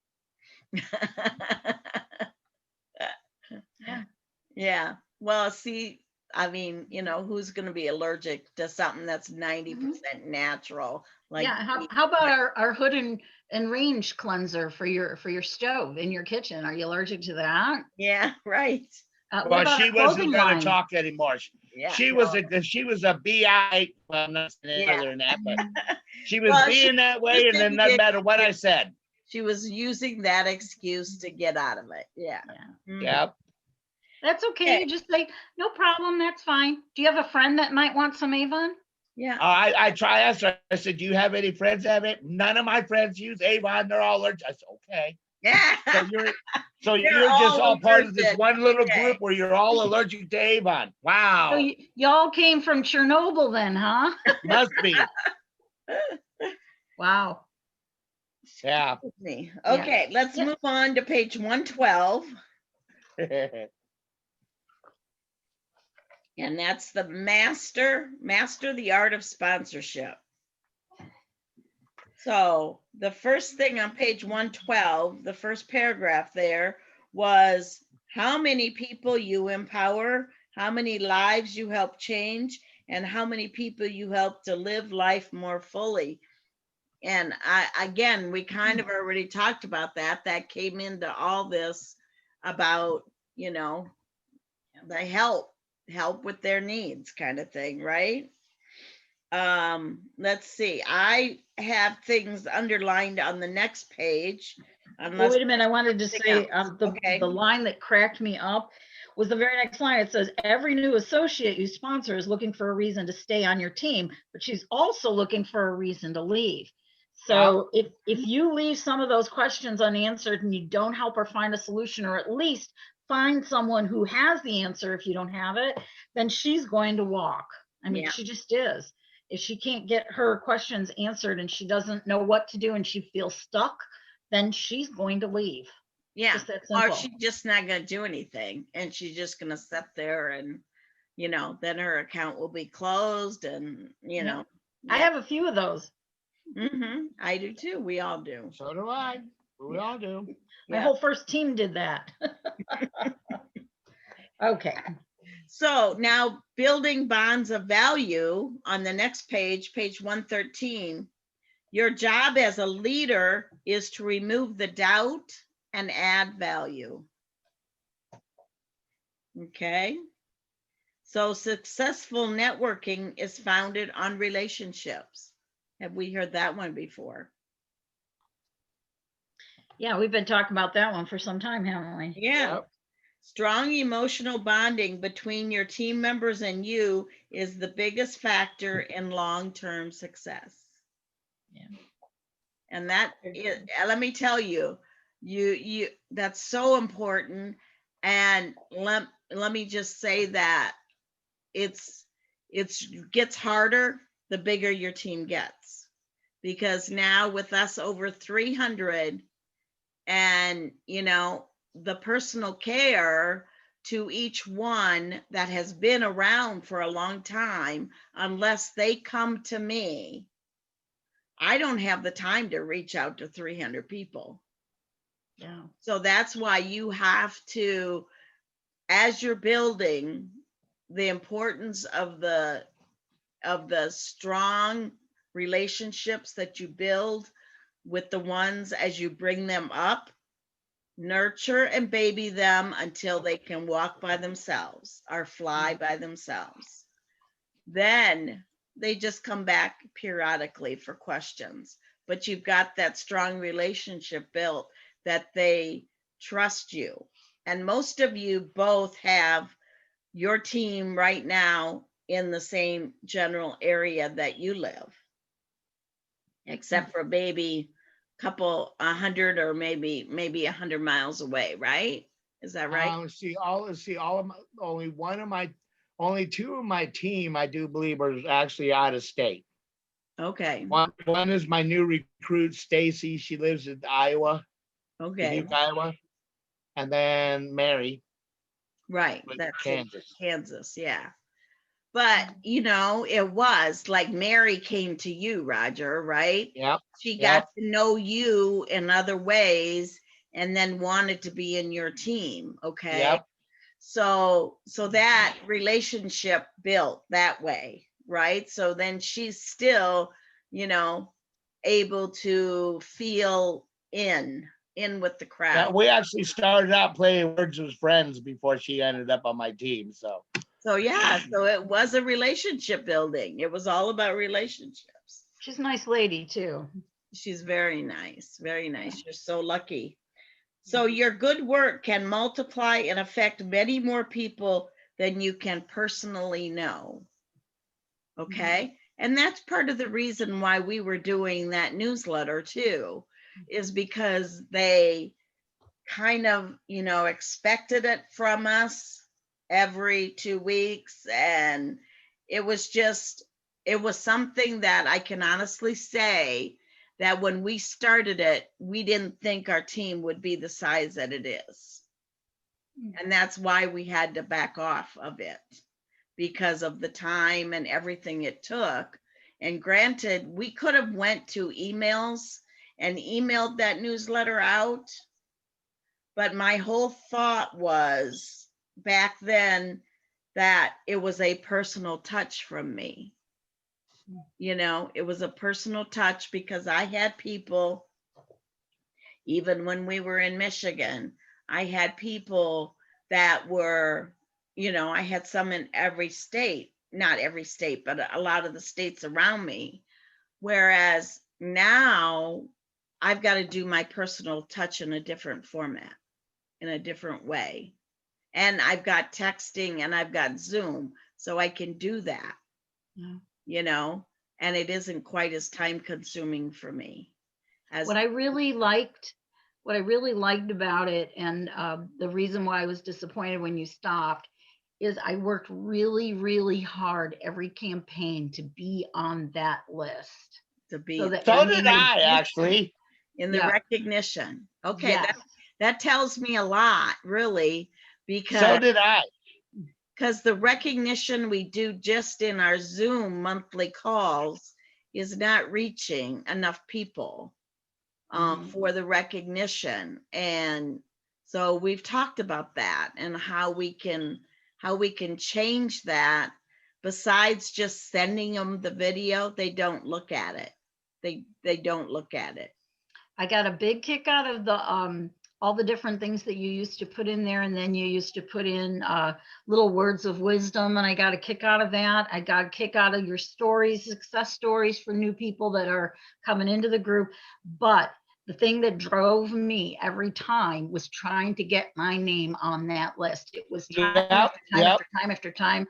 Yeah. Yeah. Well, see, I mean, who's going to be allergic to something that's 90% natural? Like, Yeah. How about our hood and range cleanser for your stove in your kitchen? Are you allergic to that? yeah, right. What Well, about she our wasn't clothing going to line? talk anymore. Yeah. She was a BI. Well, I'm not saying Yeah. other than that, but she was Well, being that way, and then using doesn't the matter what I excuse- said. She was using that excuse to get out of it. Yeah. Yeah. Mhm. Yeah. That's okay. Okay. You just say, no problem. That's fine. Do you have a friend that might want some Avon? Yeah. I asked her. I said, "Do you have any friends that have it?" None of my friends use Avon. They're all allergic. I said, "Okay." Yeah. So They're you're just all part of this allergic. one little Okay. group where you're all allergic to Avon. So Wow. y'all came from Chernobyl then, huh? Must be. Wow. Yeah. Me. Yeah. Okay, let's Yeah. move on to page 112. And that's the master the art of sponsorship. So the first thing on page 112, the first paragraph there was how many people you empower, how many lives you help change, and how many people you help to live life more fully. And again, we kind of already talked about that. That came into all this about, the help with their needs kind of thing, right? Let's see. I have things underlined on the next page. Well, Unless wait a minute. I wanted to say Okay. the line that cracked me up was the very next line. It says, every new associate you sponsor is looking for a reason to stay on your team, but she's also looking for a reason to leave. So if you leave some of those questions unanswered and you don't help her find a solution, or at least find someone who has the answer if you don't have it, then she's going to walk. I mean, Yeah. she just is. If she can't get her questions answered and she doesn't know what to do and she feels stuck, then she's going to leave. Yeah. Just that Or simple. she's just not going to do anything, and she's just going to sit there, and then her account will be closed, and Yeah. I have a few of those. I do too. We all do. So do I. We all do. My Yeah. whole first team did that. Okay. So now building bonds of value on the next page, page 113. Your job as a leader is to remove the doubt and add value. Okay. So successful networking is founded on relationships. Have we heard that one before? Yeah, we've been talking about that one for some time, haven't we? Yeah. Yep. Strong emotional bonding between your team members and you is the biggest factor in long-term success. Yeah. And that is, let me tell you, that's so important. And let me just say that it's gets harder the bigger your team gets, because now with us over 300, and the personal care to each one that has been around for a long time, unless they come to me, I don't have the time to reach out to 300 people. Yeah. So that's why you have to, as you're building, the importance of the the strong relationships that you build with the ones as you bring them up. Nurture and baby them until they can walk by themselves or fly by themselves. Then they just come back periodically for questions. But you've got that strong relationship built that they trust you. And most of you both have your team right now in the same general area that you live, except for maybe couple 100 or maybe 100 miles away, right? Is that right? Only two of my team, I do believe, are actually out of state. Okay. One is my new recruit, Stacy. She lives in Iowa, Okay. Dubuque, Iowa. And then Mary. Right. With That's Kansas. Kansas. Yeah. But, you know, it was like Mary came to you, Roger, right? Yep. She got to know you in other ways and then wanted to be in your team. Okay. Yep. So that relationship built that way, right? So then she's still, you know, able to feel in with the crowd. Yeah, we actually started out playing Words with Friends before she ended up on my team. So yeah, so it was a relationship building. It was all about relationships. She's a nice lady too. She's very nice, very nice. You're so lucky. So your good work can multiply and affect many more people than you can personally know. Okay. And that's part of the reason why we were doing that newsletter too, is because they kind of, you know, expected it from us every 2 weeks. And it was something that I can honestly say that when we started it, we didn't think our team would be the size that it is. And that's why we had to back off of it, because of the time and everything it took. And granted, we could have went to emails and emailed that newsletter out. But my whole thought was back then that it was a personal touch from me. You know, it was a personal touch because I had people, even when we were in Michigan, I had people that were, you know, I had some in every state, not every state, but a lot of the states around me. Whereas now I've got to do my personal touch in a different format, in a different way. And I've got texting and I've got Zoom, so I can do that, you know, and it isn't quite as time consuming for me. What I really liked about it, and the reason why I was disappointed when you stopped, is I worked really, really hard every campaign to be on that list. To be So did I actually in the recognition. Okay, yes. that tells me a lot, really, because so did I. Because the recognition we do just in our Zoom monthly calls is not reaching enough people for the recognition. And so we've talked about that and how we can change that. Besides just sending them the video, they don't look at it. They don't look at it. I got a big kick out of the all the different things that you used to put in there, and then you used to put in little words of wisdom, and I got a kick out of that. I got a kick out of your stories, success stories for new people that are coming into the group. But the thing that drove me every time was trying to get my name on that list. It was time after time after time after time.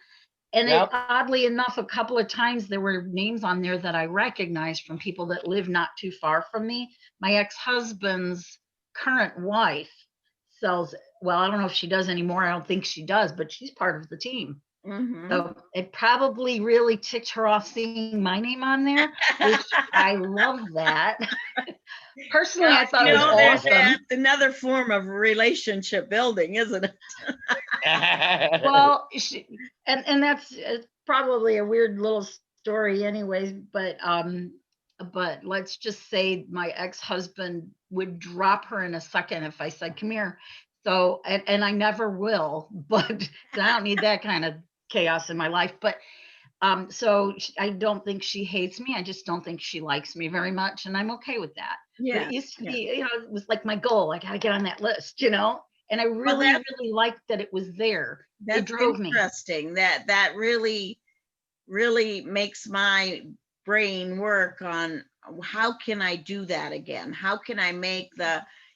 And it, oddly enough, a couple of times there were names on there that I recognized from people that live not too far from me. My ex-husband's current wife sells, well, I don't know if she does anymore. I don't think she does, but she's part of the team. So it probably really ticked her off seeing my name on there, which I love that. Personally, I thought it was awesome. That's another form of relationship building, isn't it? Well, and that's probably a weird little story anyways, but let's just say my ex-husband would drop her in a second if I said, come here. So, and I never will, but I don't need that kind of chaos in my life. But So I don't think she hates me. I just don't think she likes me very much, and I'm okay with that. But Yeah, it used to yeah. be, it was like my goal. I got to get on that list, and I really, that's- really liked that it was there. It That's drove me. interesting. That really makes my brain work on how can I do that again? How can I make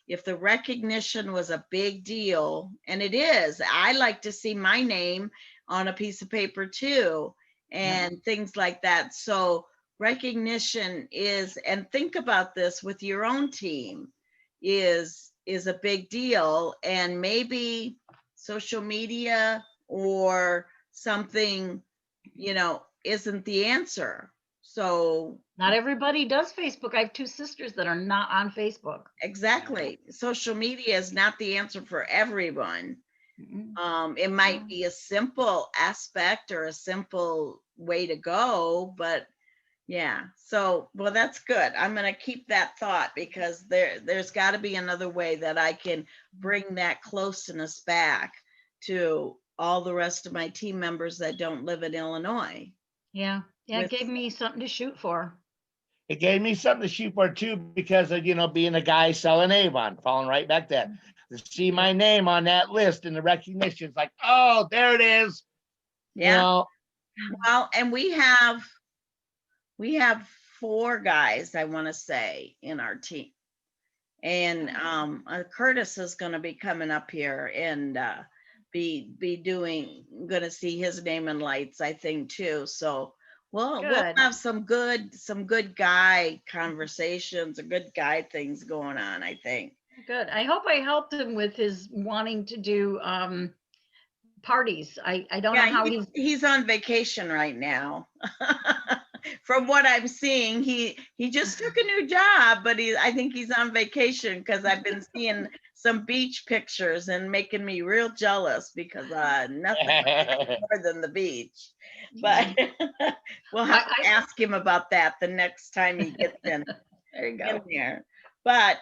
if the recognition was a big deal, and it is, I like to see my name on a piece of paper too, and things like that. So recognition is, and think about this with your own team, is a big deal. And maybe social media or something, isn't the answer. So Not everybody does Facebook. I have two sisters that are not on Facebook. exactly, social media is not the answer for everyone. It might be a simple aspect or a simple way to go, but yeah. So, well, that's good. I'm going to keep that thought, because there's got to be another way that I can bring that closeness back to all the rest of my team members that don't live in Illinois. Yeah. It gave me something to shoot for. It gave me something to shoot for too, because of, being a guy selling Avon, falling right back there. To see my name on that list and the recognition, it's like, oh, there it is. Yeah. Well, and we have 4 guys, I want to say, in our team. And Curtis is going to be coming up here and going to see his name in lights, I think, too. So we'll have some good guy conversations, or good guy things going on, I think. Good. I hope I helped him with his wanting to do parties. I don't know how he's on vacation right now. From what I'm seeing, he just took a new job, but I think he's on vacation, because I've been seeing some beach pictures and making me real jealous, because nothing more than the beach. But we'll have to ask him about that the next time he gets in. There you go. There. But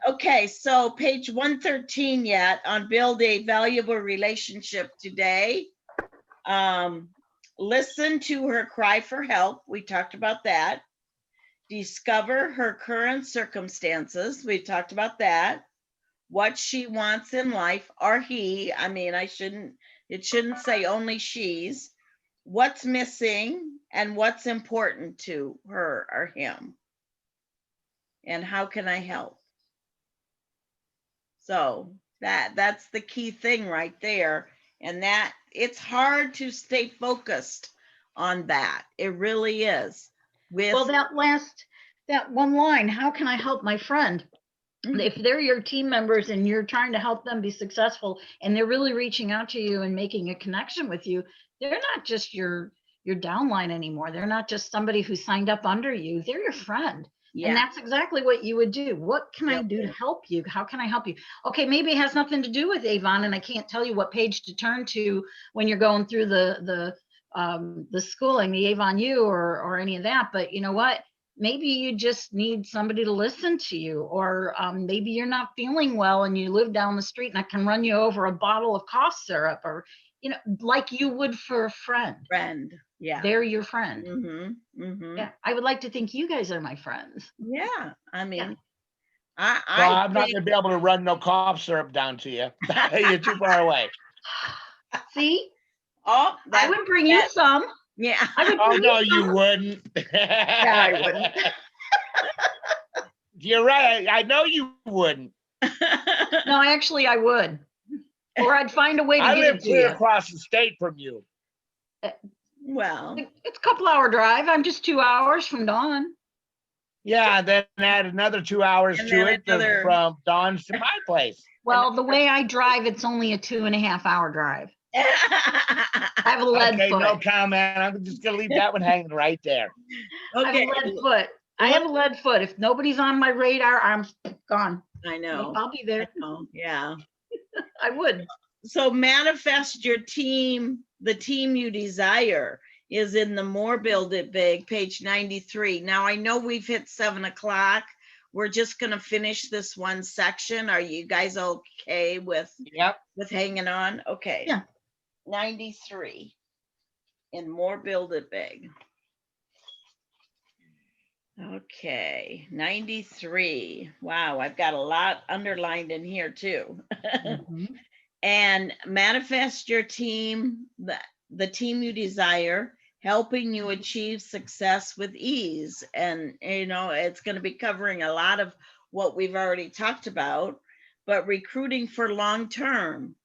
okay, so page 113 yet on build a valuable relationship today. Listen to her cry for help. We talked about that. Discover her current circumstances. We talked about that. What she wants in life, or he. I mean, it shouldn't say only she's. What's missing and what's important to her or him. And how can I help? So that's the key thing right there. And that it's hard to stay focused on that. It really is. Well, that one line, how can I help my friend? If they're your team members and you're trying to help them be successful, and they're really reaching out to you and making a connection with you, they're not just your downline anymore. They're not just somebody who signed up under you. They're your friend. Yeah. And that's exactly what you would do. What can I do to help you? How can I help you? Okay, maybe it has nothing to do with Avon, and I can't tell you what page to turn to when you're going through the schooling, the Avon U or any of that. But you know what? Maybe you just need somebody to listen to you, or maybe you're not feeling well and you live down the street and I can run you over a bottle of cough syrup, or, like you would for a friend. Yeah. They're your friend. Mm-hmm. Mm-hmm. Yeah. I would like to think you guys are my friends. Yeah. I mean, I'm not going to be able to run no cough syrup down to you. You're too far away. See? Oh, I would bring you some. Yeah. You wouldn't. Yeah, I wouldn't. You're right. I know you wouldn't. No, actually, I would. Or I'd find a way to get it to you. I live clear across the state from you. Well, it's a couple-hour drive. I'm just 2 hours from Dawn. Yeah, then add another 2 hours to it from Dawn's to my place. Well, the way I drive, it's only a 2.5-hour drive. I have a lead foot. No comment. I'm just gonna leave that one hanging right there. Okay. I have a lead foot. I have a lead foot. If nobody's on my radar, I'm gone. I know. I'll be there. Yeah. I would. So manifest your team. The team you desire is in the More Build It Big, page 93. Now I know we've hit 7 o'clock. We're just going to finish this one section. Are you guys okay with hanging on? Okay. Yeah. 93. and more build it big. Okay, 93. Wow, I've got a lot underlined in here too. Mhm. And manifest your team, the team you desire, helping you achieve success with ease. And, you know, it's going to be covering a lot of what we've already talked about, but recruiting for long term.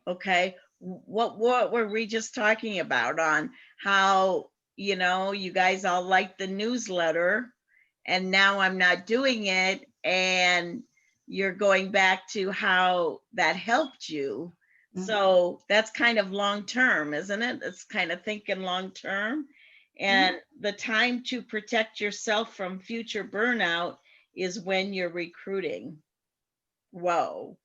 Okay. What were we just talking about on how, you know, you guys all like the newsletter and now I'm not doing it, and you're going back to how that helped you. Mhm. So that's kind of long term, isn't it? It's kind of thinking long term. And the time to protect yourself from future burnout is when you're recruiting. Whoa.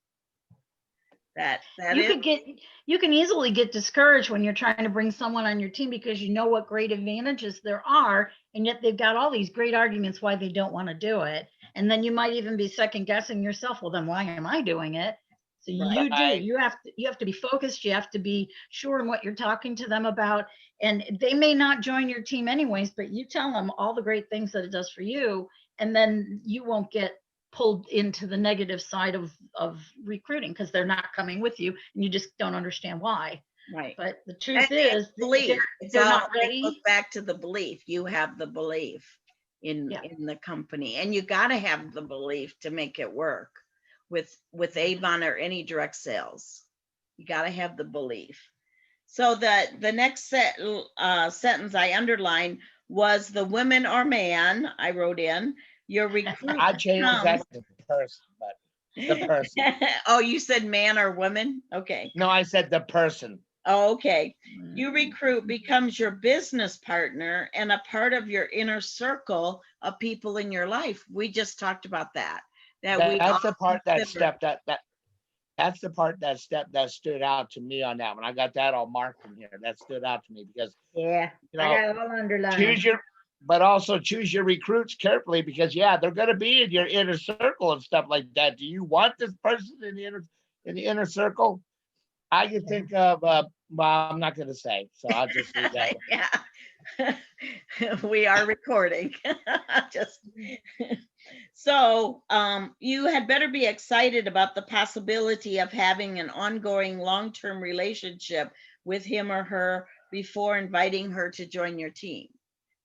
That You is, could get, you can easily get discouraged when you're trying to bring someone on your team because you know what great advantages there are, and yet they've got all these great arguments why they don't want to do it. And then you might even be second guessing yourself. Well, then why am I doing it? So you do. Right. You have to be focused. You have to be sure in what you're talking to them about. And they may not join your team anyways, but you tell them all the great things that it does for you, and then you won't get pulled into the negative side of recruiting because they're not coming with you and you just don't understand why. right. But the And truth is belief. It's they're all, not it goes ready. back to the belief. You have the belief Yeah. in the company, and you got to have the belief to make it work with Avon or any direct sales. You got to have the belief. So the next sentence I underlined was the women or man. I wrote in your recruit. I changed that to person, but the person. Oh, you said man or woman? Okay. No, I said the person. Oh, okay. You recruit becomes your business partner and a part of your inner circle of people in your life. We just talked about that. That we That's the part that consider. step that's the part that step that stood out to me on that one. I got that all marked in here. That stood out to me because, Yeah. you I know, got it all underlined. choose your, but also choose your recruits carefully because yeah, they're going to be in your inner circle and stuff like that. Do you want this person in the inner circle? I can think of well, I'm not going to say, so I'll just leave that one. Yeah. We are recording. Just so you had better be excited about the possibility of having an ongoing long-term relationship with him or her before inviting her to join your team.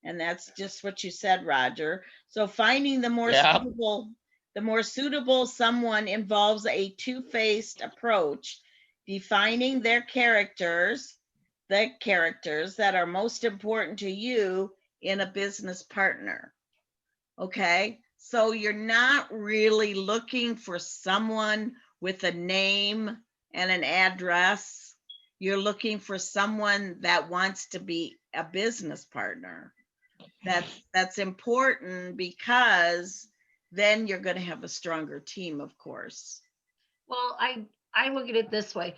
And that's just what you said, Roger. So finding Yeah. the more suitable someone involves a two-faced approach, defining the characters that are most important to you in a business partner. Okay. So you're not really looking for someone with a name and an address. You're looking for someone that wants to be a business partner. That's important because then you're going to have a stronger team, of course. Well, I look at it this way.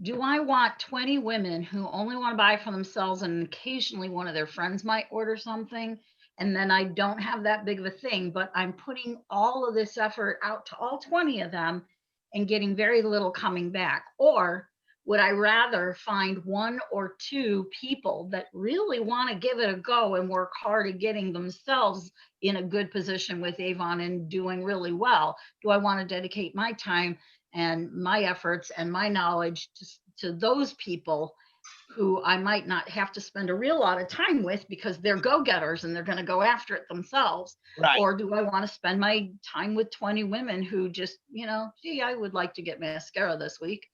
Do I want 20 women who only want to buy for themselves and occasionally one of their friends might order something, and then I don't have that big of a thing, but I'm putting all of this effort out to all 20 of them and getting very little coming back? Or would I rather find one or two people that really want to give it a go and work hard at getting themselves in a good position with Avon and doing really well? Do I want to dedicate my time and my efforts and my knowledge to those people who I might not have to spend a real lot of time with because they're go-getters and they're going to go after it themselves? Right. Or do I want to spend my time with 20 women who just, gee, I would like to get mascara this week.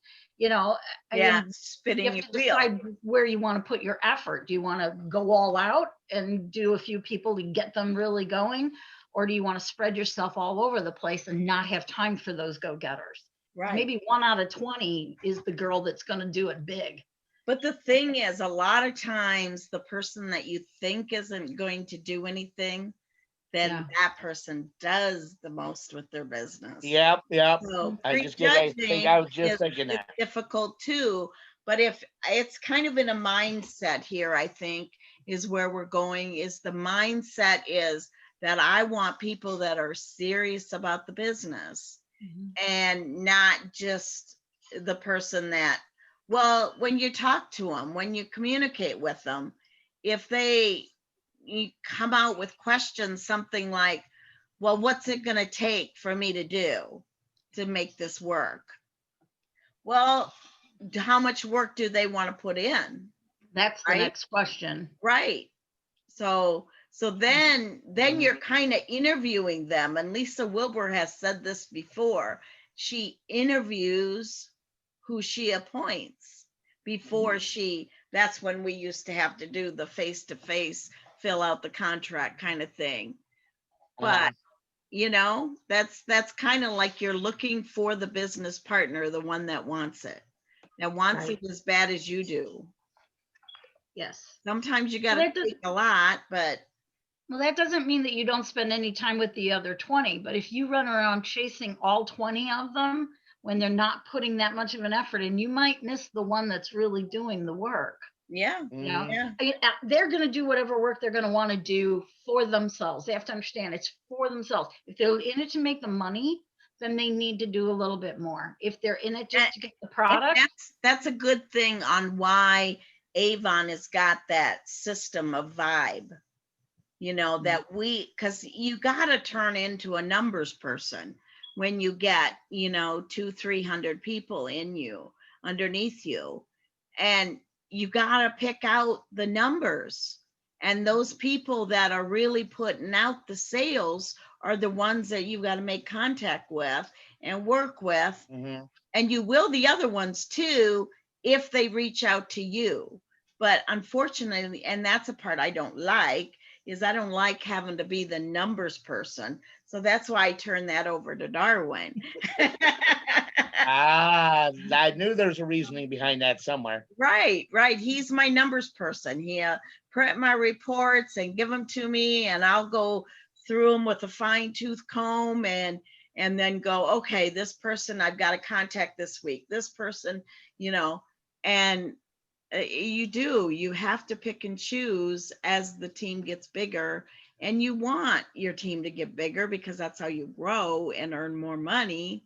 I Yeah, mean, you spinning have your to wheel. decide where you want to put your effort. Do you want to go all out and do a few people to get them really going? Or do you want to spread yourself all over the place and not have time for those go-getters? Right. Maybe 1 out of 20 is the girl that's going to do it big. But the thing is, a lot of times the person that you think isn't going to do anything, then that person does the most with their business. Yep. So I was just thinking is that. difficult too. But if it's kind of in a mindset here, I think is where we're going, is the mindset is that I want people that are serious about the business and not just the person that Well, when you talk to them, when you communicate with them, if you come out with questions, something like, well, what's it going to take for me to do to make this work? Well, how much work do they want to put in? That's the Right? next question. Right. So then you're kind of interviewing them. And Lisa Wilbur has said this before. She interviews who she appoints before that's when we used to have to do the face-to-face, fill out the contract kind of thing. But that's kind of like you're looking for the business partner, the one that wants it Right. it as bad as you do. Yes. Sometimes you got Well, to that take a lot, but Well, that doesn't mean that you don't spend any time with the other 20, but if you run around chasing all 20 of them when they're not putting that much of an effort in, you might miss the one that's really doing the work. yeah, You know, yeah, they're going to do whatever work they're going to want to do for themselves. They have to understand it's for themselves. If they're in it to make the money, then they need to do a little bit more. If they're in it just to get the and product, that's a good thing on why Avon has got that system of vibe. That because you got to turn into a numbers person when you get 200-300 people in you underneath you, and you got to pick out the numbers, and those people that are really putting out the sales are the ones that you got to make contact with and work with. And you will the other ones too if they reach out to you. But unfortunately, and that's a part I don't like, is I don't like having to be the numbers person. So that's why I turned that over to Darwin. I knew there's a reasoning behind that somewhere. Right. He's my numbers person. He print my reports and give them to me, and I'll go through them with a fine tooth comb and then go, okay, this person I've got to contact this week. This person, and you have to pick and choose as the team gets bigger, and you want your team to get bigger because that's how you grow and earn more money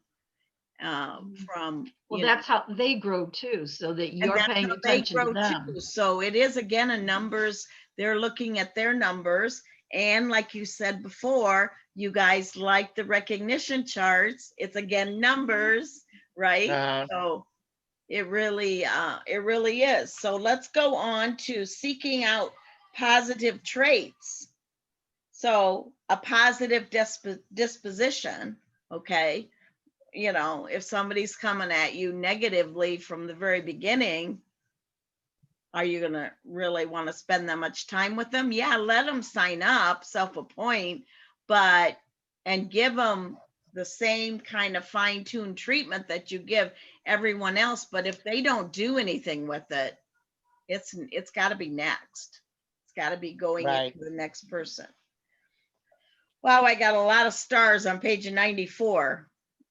from that's how they grow too, so that you're paying attention to them. So it is again a numbers. They're looking at their numbers, and like you said before, you guys like the recognition charts. It's again numbers, right? So it really is. So let's go on to seeking out positive traits. So a positive disposition, okay? If somebody's coming at you negatively from the very beginning, are you going to really want to spend that much time with them? Yeah, let them sign up, self-appoint, and give them the same kind of fine-tuned treatment that you give everyone else. But if they don't do anything with it, it's got to be next. It's got to be going into the next person. Wow, I got a lot of stars on page 94.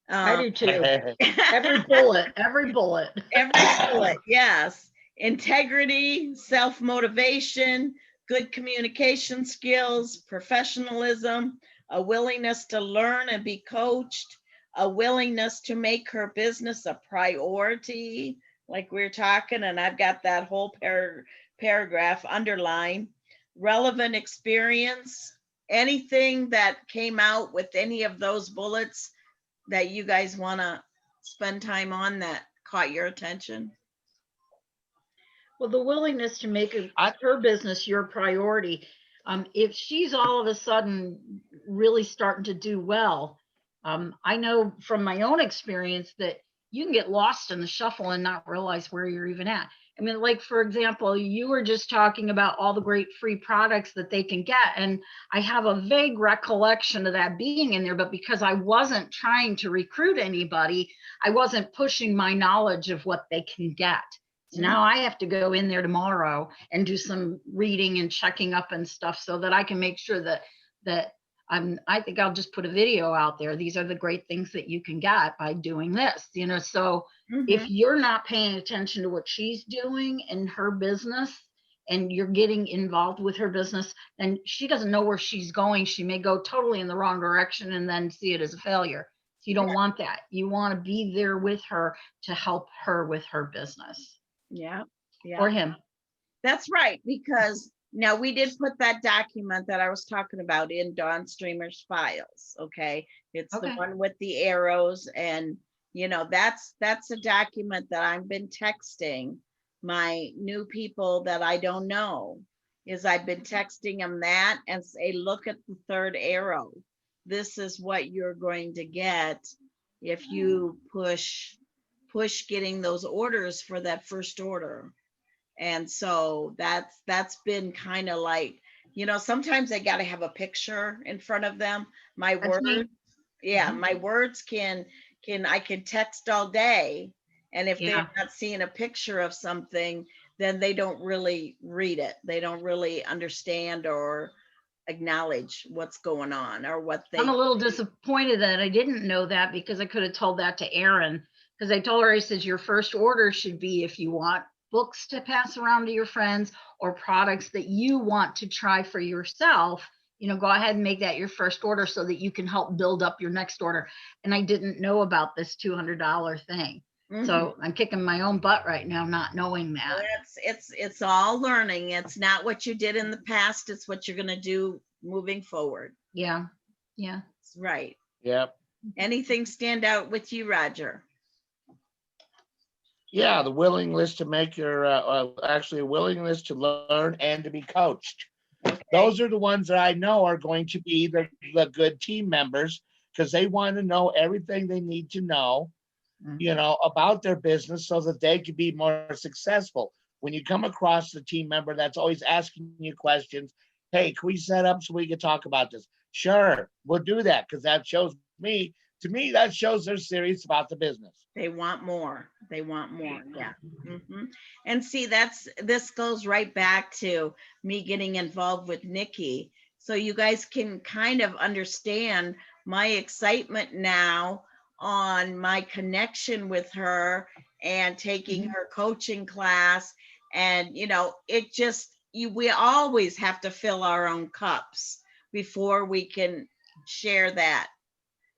I do too. Every bullet. Every bullet, yes. Integrity, self-motivation, good communication skills, professionalism, a willingness to learn and be coached, a willingness to make her business a priority, like we're talking, and I've got that whole paragraph underlined, relevant experience. Anything that came out with any of those bullets that you guys want to spend time on that caught your attention? Well, the willingness to make her business your priority. If she's all of a sudden really starting to do well, I know from my own experience that you can get lost in the shuffle and not realize where you're even at. I mean, like, for example, you were just talking about all the great free products that they can get. And I have a vague recollection of that being in there, but because I wasn't trying to recruit anybody, I wasn't pushing my knowledge of what they can get. So now I have to go in there tomorrow and do some reading and checking up and stuff so that I can make sure that I think I'll just put a video out there. These are the great things that you can get by doing this, so if you're not paying attention to what she's doing in her business and you're getting involved with her business, then she doesn't know where she's going. She may go totally in the wrong direction and then see it as a failure. So you don't want that. You want to be there with her to help her with her business. Yeah, yeah. or him. That's right, because now we did put that document that I was talking about in Dawn Streamer's files, okay? It's the Okay. one with the arrows, and that's a document that I've been texting my new people that I don't know, is I've been texting them that and say, look at the third arrow. This is what you're going to get if you push getting those orders for that first order. And so that's been kind of like, sometimes I got to have a picture in front of them. My That's me. words, yeah, Mhm. my words I can text all day, and if Yeah. they're not seeing a picture of something, then they don't really read it. They don't really understand or acknowledge what's going on or what I'm they. a little disappointed that I didn't know that, because I could have told that to Erin, because I told her, I said, your first order should be, if you want books to pass around to your friends or products that you want to try for yourself, go ahead and make that your first order so that you can help build up your next order. And I didn't know about this $200 thing. Mhm. So I'm kicking my own butt right now, not knowing that. It's all learning. It's not what you did in the past, it's what you're going to do moving forward. Yeah. Yeah. That's right. Yep. Anything stand out with you, Roger? Yeah, the willingness to make your actually a willingness to learn and to be coached. Okay. Those are the ones that I know are going to be the good team members, because they want to know everything they need to know, about their business so that they can be more successful. When you come across the team member that's always asking you questions, hey, can we set up so we can talk about this? Sure, we'll do that, because that shows me, to me, that shows they're serious about the business. They want more. They want more. Yeah. Mm-hmm. And see, this goes right back to me getting involved with Nikki. So you guys can kind of understand my excitement now on my connection with her and taking her coaching class. And, it just, we always have to fill our own cups before we can share that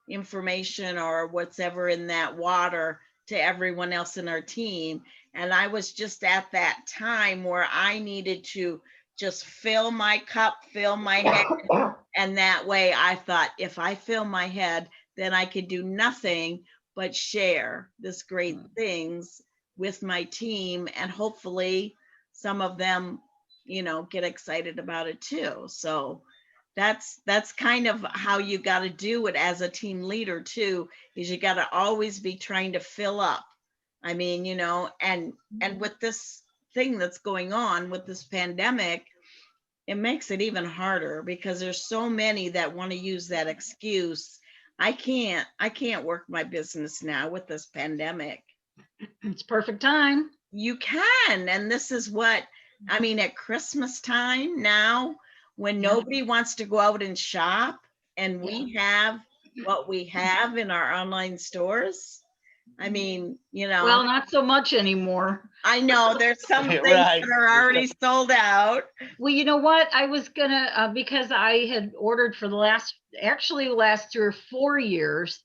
information or whatever in that water to everyone else in our team. And I was just at that time where I needed to just fill my cup, fill my head. And that way I thought, if I fill my head, then I could do nothing but share this great things with my team. And hopefully some of them, get excited about it too. So that's kind of how you got to do it as a team leader too, is you got to always be trying to fill up. I mean, and with this thing that's going on with this pandemic, it makes it even harder because there's so many that want to use that excuse. I can't work my business now with this pandemic. It's perfect time. You can, and this is what I mean at Christmas time now, when nobody wants to go out and shop, and we have what we have in our online stores. I mean, Well, not so much anymast I know there's some things Right. that are already sold out. Well, you know what? I was gonna, because I had ordered for the last 3 or 4 years,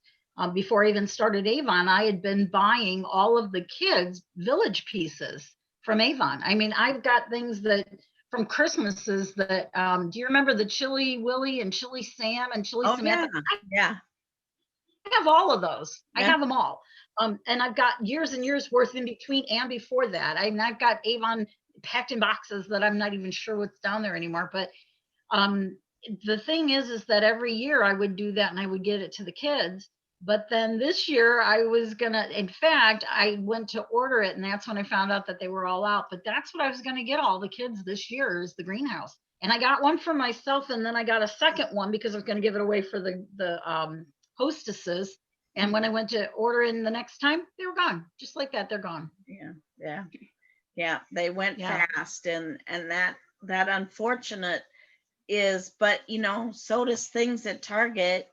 before I even started Avon, I had been buying all of the kids' village pieces from Avon. I mean, I've got things that from Christmases that, do you remember the Chili Willy and Chili Sam and Chili Oh Samantha? yeah. I have all of those. I Yeah. have them all. And I've got years and years worth in between and before that. I've got Avon packed in boxes that I'm not even sure what's down there anymore. But the thing is that every year I would do that and I would get it to the kids. But then this year I was gonna, in fact, I went to order it, and that's when I found out that they were all out. But that's what I was gonna get all the kids this year, is the greenhouse. And I got one for myself, and then I got a second one because I was gonna give it away for the hostesses. And when I went to order in the next time, they were gone. Just like that, they're gone. Yeah. They went fast, and that unfortunate is, but so does things at Target,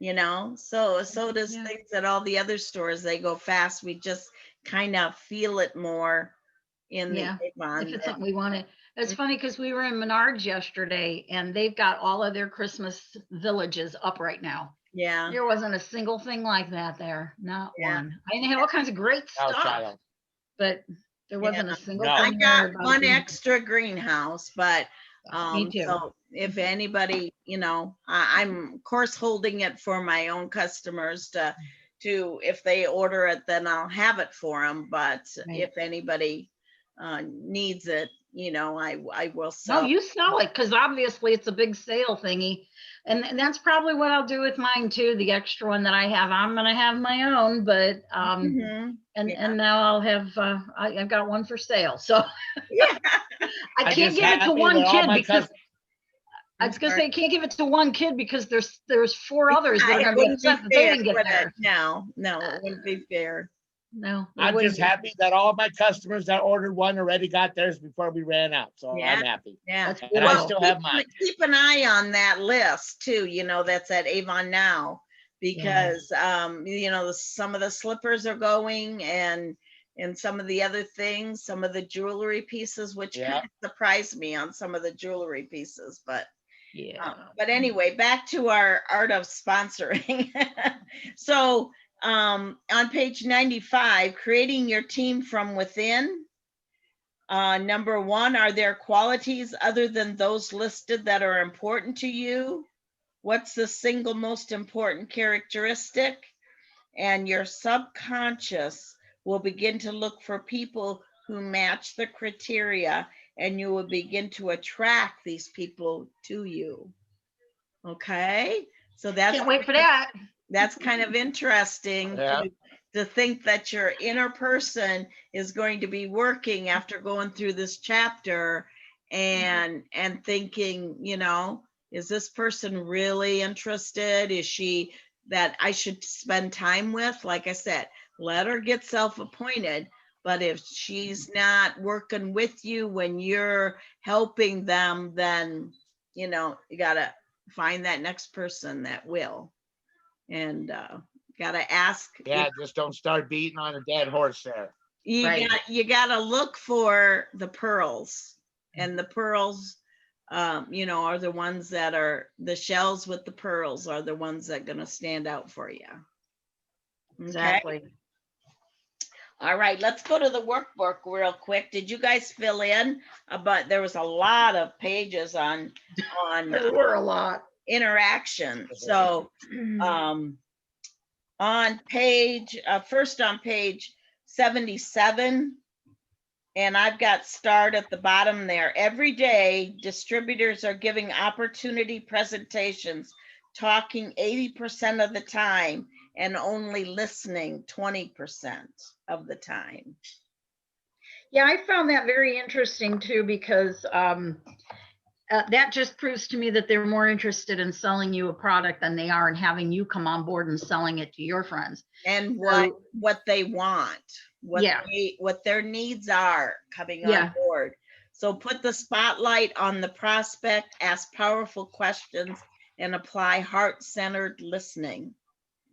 so does things at all the other stores. They go fast. We just kind of feel it more in the Avon. If it's something we wanted. It's funny because we were in Menards yesterday, and they've got all of their Christmas villages up right now. Yeah. There wasn't a single thing like that there. Not one. I mean, they had all kinds of great stuff. But There wasn't a single No. I thing there got about one being- extra greenhouse, but Me too. so if anybody, I'm of course holding it for my own customers to if they order it, then I'll have it for them. But Right. if anybody needs it, I will No, sell. you sell it because obviously it's a big sale thingy. And that's probably what I'll do with mine too. The extra one that I have, I'm going to have my own, but, Mhm. and Yeah. and now I'll have, I've got one for sale. So Yeah. I I'm can't just give it to happy one that all kid my because I I'm was going to sorry. say, I can't give it to one kid because there's 4 others that are It going to be wouldn't be upset that they fair, didn't get would it? there. No, it wouldn't be fair. No, it I'm wouldn't just be. happy that all my customers that ordered one already got theirs before we ran out. So Yeah. I'm happy. Yeah. That's And I beautiful. still have mine. Keep an eye on that list too, that's at Avon now, because some of the slippers are going and some of the other things, some of the jewelry pieces, which Yeah. kind of surprised me on some of the jewelry pieces, but Yeah. but anyway, back to our art of sponsoring. So on page 95, creating your team from within. Number 1, are there qualities other than those listed that are important to you? What's the single most important characteristic? And your subconscious will begin to look for people who match the criteria, and you will begin to attract these people to you. Okay, so Can't wait for that. that's kind of interesting Yeah. to think that your inner person is going to be working after going through this chapter and thinking, is this person really interested? Is she that I should spend time with? Like I said, let her get self-appointed. But if she's not working with you when you're helping them, then, you got to find that next person that will. And got to ask. Yeah, just don't start beating on a dead horse there. Right. You got to look for the pearls, and the pearls, are the ones that are the shells with the pearls are the ones that are going to stand out for you. Okay. Exactly. All right, let's go to the workbook real quick. Did you guys fill in? But there was a lot of pages on There were a lot. interaction. So on page first on page 77, and I've got start at the bottom there. Every day distributors are giving opportunity presentations, talking 80% of the time and only listening 20% of the time. Yeah, I found that very interesting too, because that just proves to me that they're more interested in selling you a product than they are in having you come on board and selling it to your friends. And So- what they want, what their needs are coming on board. So put the spotlight on the prospect, ask powerful questions, and apply heart-centered listening.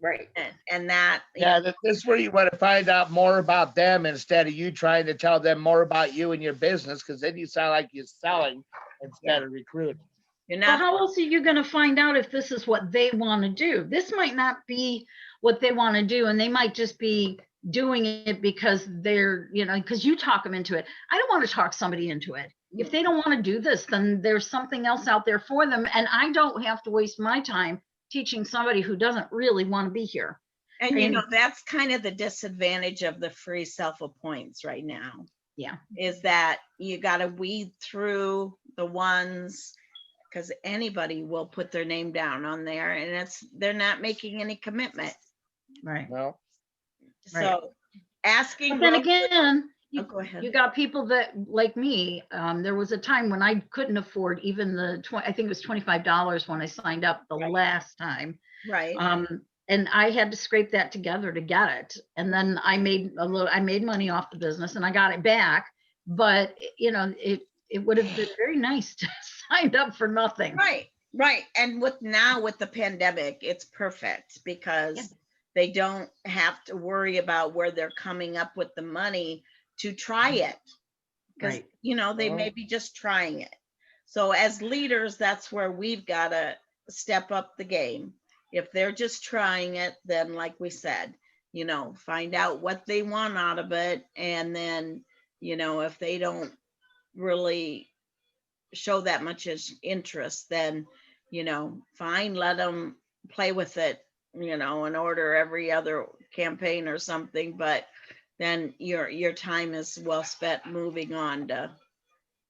Right. And that, Yeah, this is where you want to find out more about them instead of you trying to tell them more about you and your business, because then you sound like you're selling instead of recruiting. you're Well, not. how else are you going to find out if this is what they want to do? This might not be what they want to do, and they might just be doing it because they're, because you talk them into it. I don't want to talk somebody into it. If they don't want to do this, then there's something else out there for them, and I don't have to waste my time teaching somebody who doesn't really want to be here. And that's kind of the disadvantage of the free self-appoints right now. Yeah. Is that you got to weed through the ones, because anybody will put their name down on there, and they're not making any commitment. Right. No. So asking. But then again, go ahead. you got people that, like me, there was a time when I couldn't afford even I think it was $25 when I signed up the last time. Right. And I had to scrape that together to get it. And then I made money off the business and I got it back. But it would have been very nice to sign up for nothing. Right. And with the pandemic, it's perfect because they don't have to worry about where they're coming up with the money to try it, because they may be just trying it. So as leaders, that's where we've got to step up the game. If they're just trying it, then like we said, find out what they want out of it, and then you know, if they don't really show that much interest, then, you know, fine, let them play with it, you know, and order every other campaign or something, but then your time is well spent moving on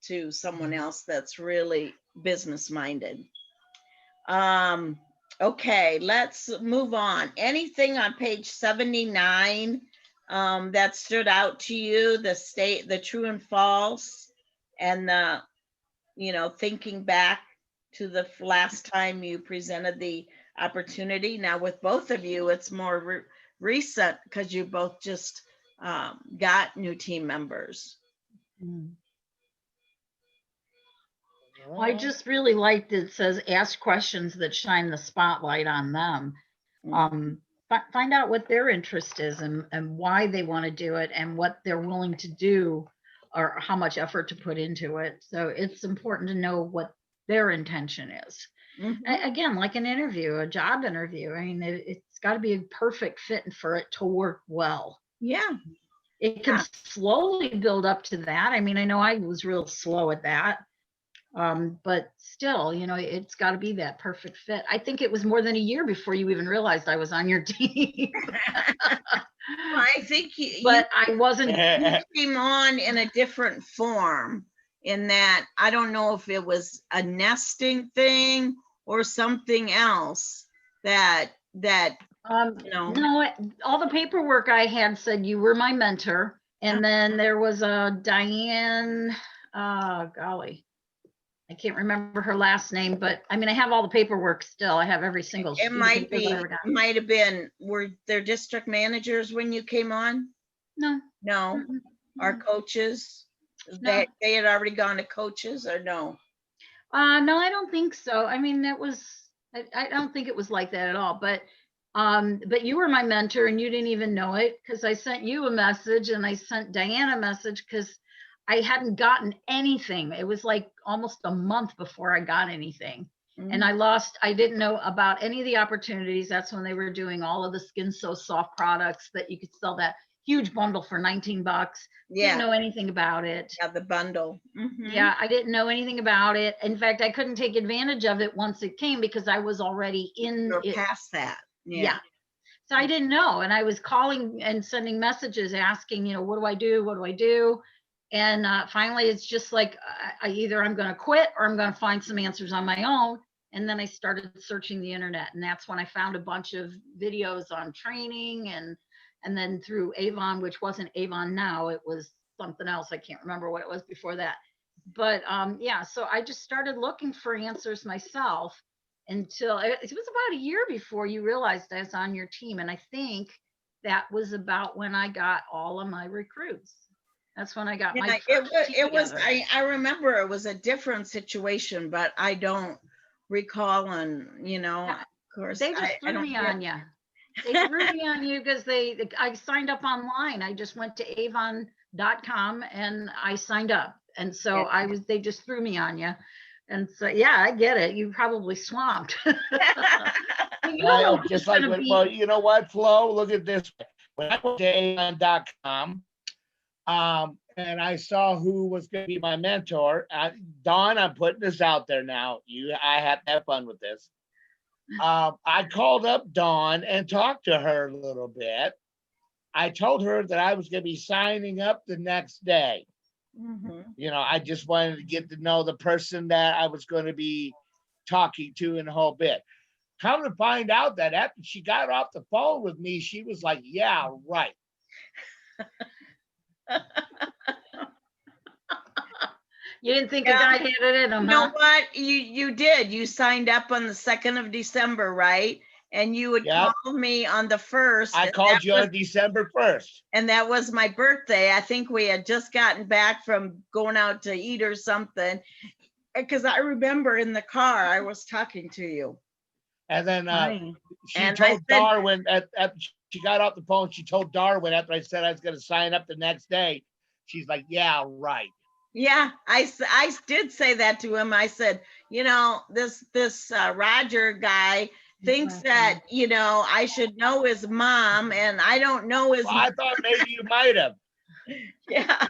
to someone else that's really business minded. Okay, let's move on. Anything on page 79 that stood out to you, the true and false, and the, you know, thinking back to the last time you presented the opportunity? Now with both of you, it's more recent because you both just got new team members. Well, I just really liked it says ask questions that shine the spotlight on them. Find out what their interest is and why they want to do it and what they're willing to do or how much effort to put into it. So it's important to know what their intention is. Again, like an interview, a job interview, I mean, it's got to be a perfect fit for it to work well. Yeah. It can slowly build up to that. I mean, I know I was real slow at that. But still, you know, it's got to be that perfect fit. I think it was more than a year before you even realized I was on your team. I think I wasn't. You came on in a different form, in that I don't know if it was a nesting thing or something else that you know. No, all the paperwork I had said you were my mentor, and then there was a Diane. Golly, I can't remember her last name, but I mean, I have all the paperwork still. I have every single. It might have been, were there district managers when you came on? No. Our coaches, No. they had already gone to coaches, or no? No, I don't think so. I mean, I don't think it was like that at all, but you were my mentor and you didn't even know it, because I sent you a message and I sent Diane a message because I hadn't gotten anything. It was like almost a month before I got anything. And I didn't know about any of the opportunities. That's when they were doing all of the Skin So Soft products that you could sell that huge bundle for $19. Didn't know anything about it. Yeah, the bundle. Yeah, I didn't know anything about it. In fact, I couldn't take advantage of it once it came because I was already in it. Past that. Yeah. So I didn't know. And I was calling and sending messages asking, you know, what do I do? What do I do? And finally, it's just like, either I'm going to quit or I'm going to find some answers on my own. And then I started searching the internet. And that's when I found a bunch of videos on training. And then through Avon, which wasn't Avon now, it was something else. I can't remember what it was before that. But yeah, so I just started looking for answers myself until it was about a year before you realized I was on your team. And I think that was about when I got all of my recruits. That's when I got my first it was I remember it was a different situation, but I don't recall. And you know, of course they just threw me on you. They threw me on you because I signed up online. I just went to avon.com and I signed up, and so they just threw me on you. And so yeah, I get it, you probably swamped. Just like well, you know what, Flo, look at this. When I went to avon.com, and I saw who was going to be my mentor. Dawn, I'm putting this out there now. I have to have fun with this. I called up Dawn and talked to her a little bit. I told her that I was going to be signing up the next day. You know, I just wanted to get to know the person that I was going to be talking to in a whole bit. Come to find out that after she got off the phone with me, she was like, yeah, right. You didn't think a guy had it in him, You know what? You did. You signed up on the 2nd of December, right? And you would call me on the 1st. I called you on December 1st. And that was my birthday. I think we had just gotten back from going out to eat or something. Because I remember in the car, I was talking to you. And then she told Darwin, she got off the phone, she told Darwin after I said I was going to sign up the next day. She's like, yeah, right. Yeah, I did say that to him. I said, you know, this Roger guy thinks that, I should know his mom, and I don't know his mom. I thought maybe you might have. Yeah.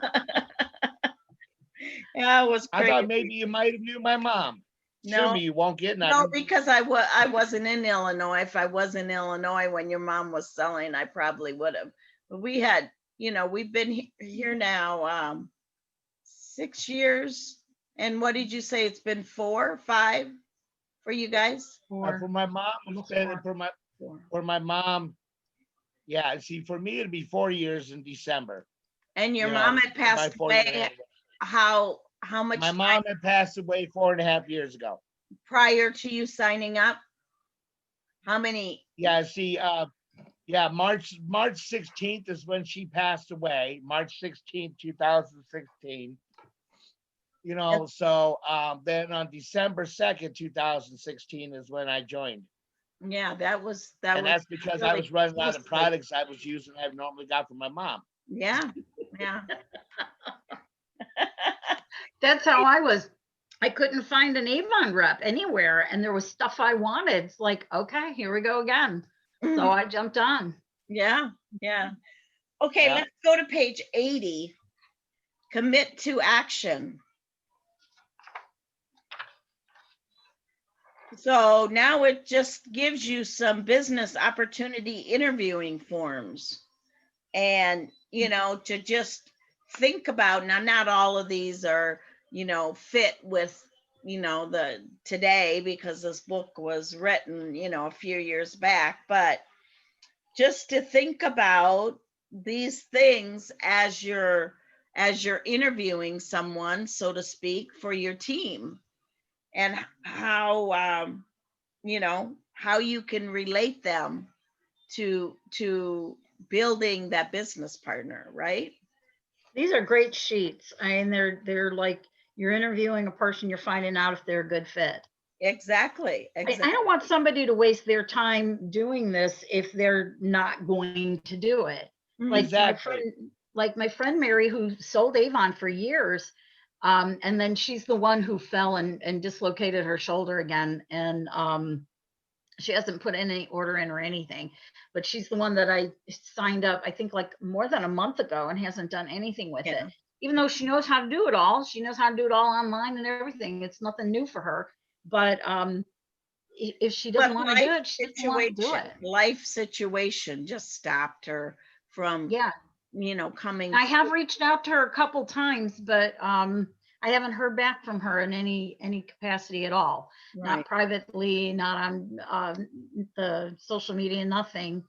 Yeah, it was I thought crazy. maybe you might have knew my mom. Sue No, me, you won't get no, nothing. because I wasn't in Illinois. If I was in Illinois when your mom was selling, I probably would have. But we had, we've been here now 6 years. And what did you say? It's been 4, 5 for you guys? For Or my mom, it's almost been 4. 4. for my mom. Yeah, see, for me, it'd be 4 years in December. And your You mom know, had my passed 4-year away. anniversary. How much My time mom had passed away 4.5 years ago. prior to you signing up? How many? Yeah, see, yeah, March 16th is when she passed away. March 16th, 2016. So then on December 2nd, 2016 is when I joined. Yeah, that was And that's because I really was running out of closely. products I was using I normally got from my mom. Yeah, yeah. That's how I was. I couldn't find an Avon rep anywhere, and there was stuff I wanted. It's like, okay, here we go again. So I jumped on. Yeah, yeah. Okay, Yeah. let's go to page 80. Commit to action. So now it just gives you some business opportunity interviewing forms. And, to just think about, now, not all of these are, fit with, the today, because this book was written, a few years back, but just to think about these things as you're interviewing someone, so to speak, for your team, and how you can relate them to building that business partner, right? These are great sheets. I mean, they're like you're interviewing a person, you're finding out if they're a good fit. Exactly. I don't want somebody to waste their time doing this if they're not going to do it. Like Exactly. my friend Mary, who sold Avon for years, and then she's the one who fell and dislocated her shoulder again, and she hasn't put any order in or anything, but she's the one that I signed up, I think, like more than a month ago, and hasn't done anything with Yeah. it. Even though she knows how to do it all, she knows how to do it all online and everything. It's nothing new for her. But if she doesn't But want to do it, she doesn't want to do it. life situation just stopped her from, Yeah, coming. I have reached out to her a couple times, but I haven't heard back from her in any capacity at all. Right. Not privately, not on the social media, nothing.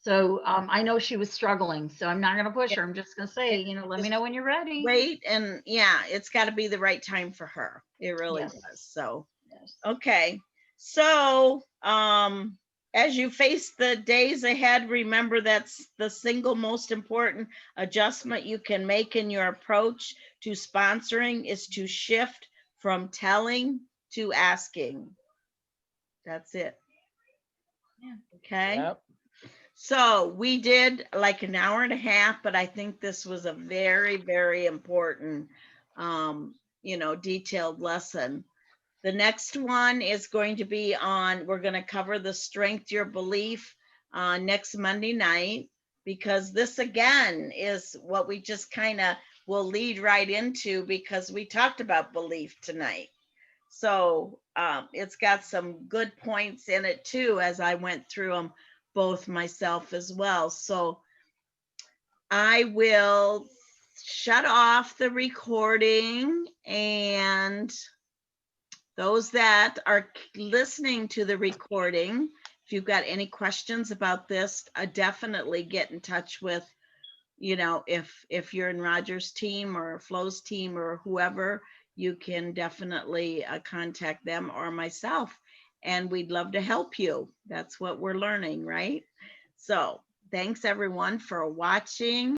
So I know she was struggling. So I'm not going to push her. I'm just going to say, let me know when you're ready. Wait, and yeah, it's got to be the right time for her. It really Yes. does. So, Yes. okay. So, as you face the days ahead, remember that's the single most important adjustment you can make in your approach to sponsoring is to shift from telling to asking. That's it. Yeah. Okay. Yep. So we did like an hour and a half, but I think this was a very, very important, detailed lesson. The next one is going to be we're going to cover the strength your belief next Monday night, because this again is what we just kind of will lead right into, because we talked about belief tonight. So it's got some good points in it too, as I went through them both myself as well. So I will shut off the recording, and those that are listening to the recording, if you've got any questions about this, definitely get in touch with, if you're in Roger's team or Flo's team or whoever, you can definitely contact them or myself, and we'd love to help you. That's what we're learning, right? So thanks everyone for watching.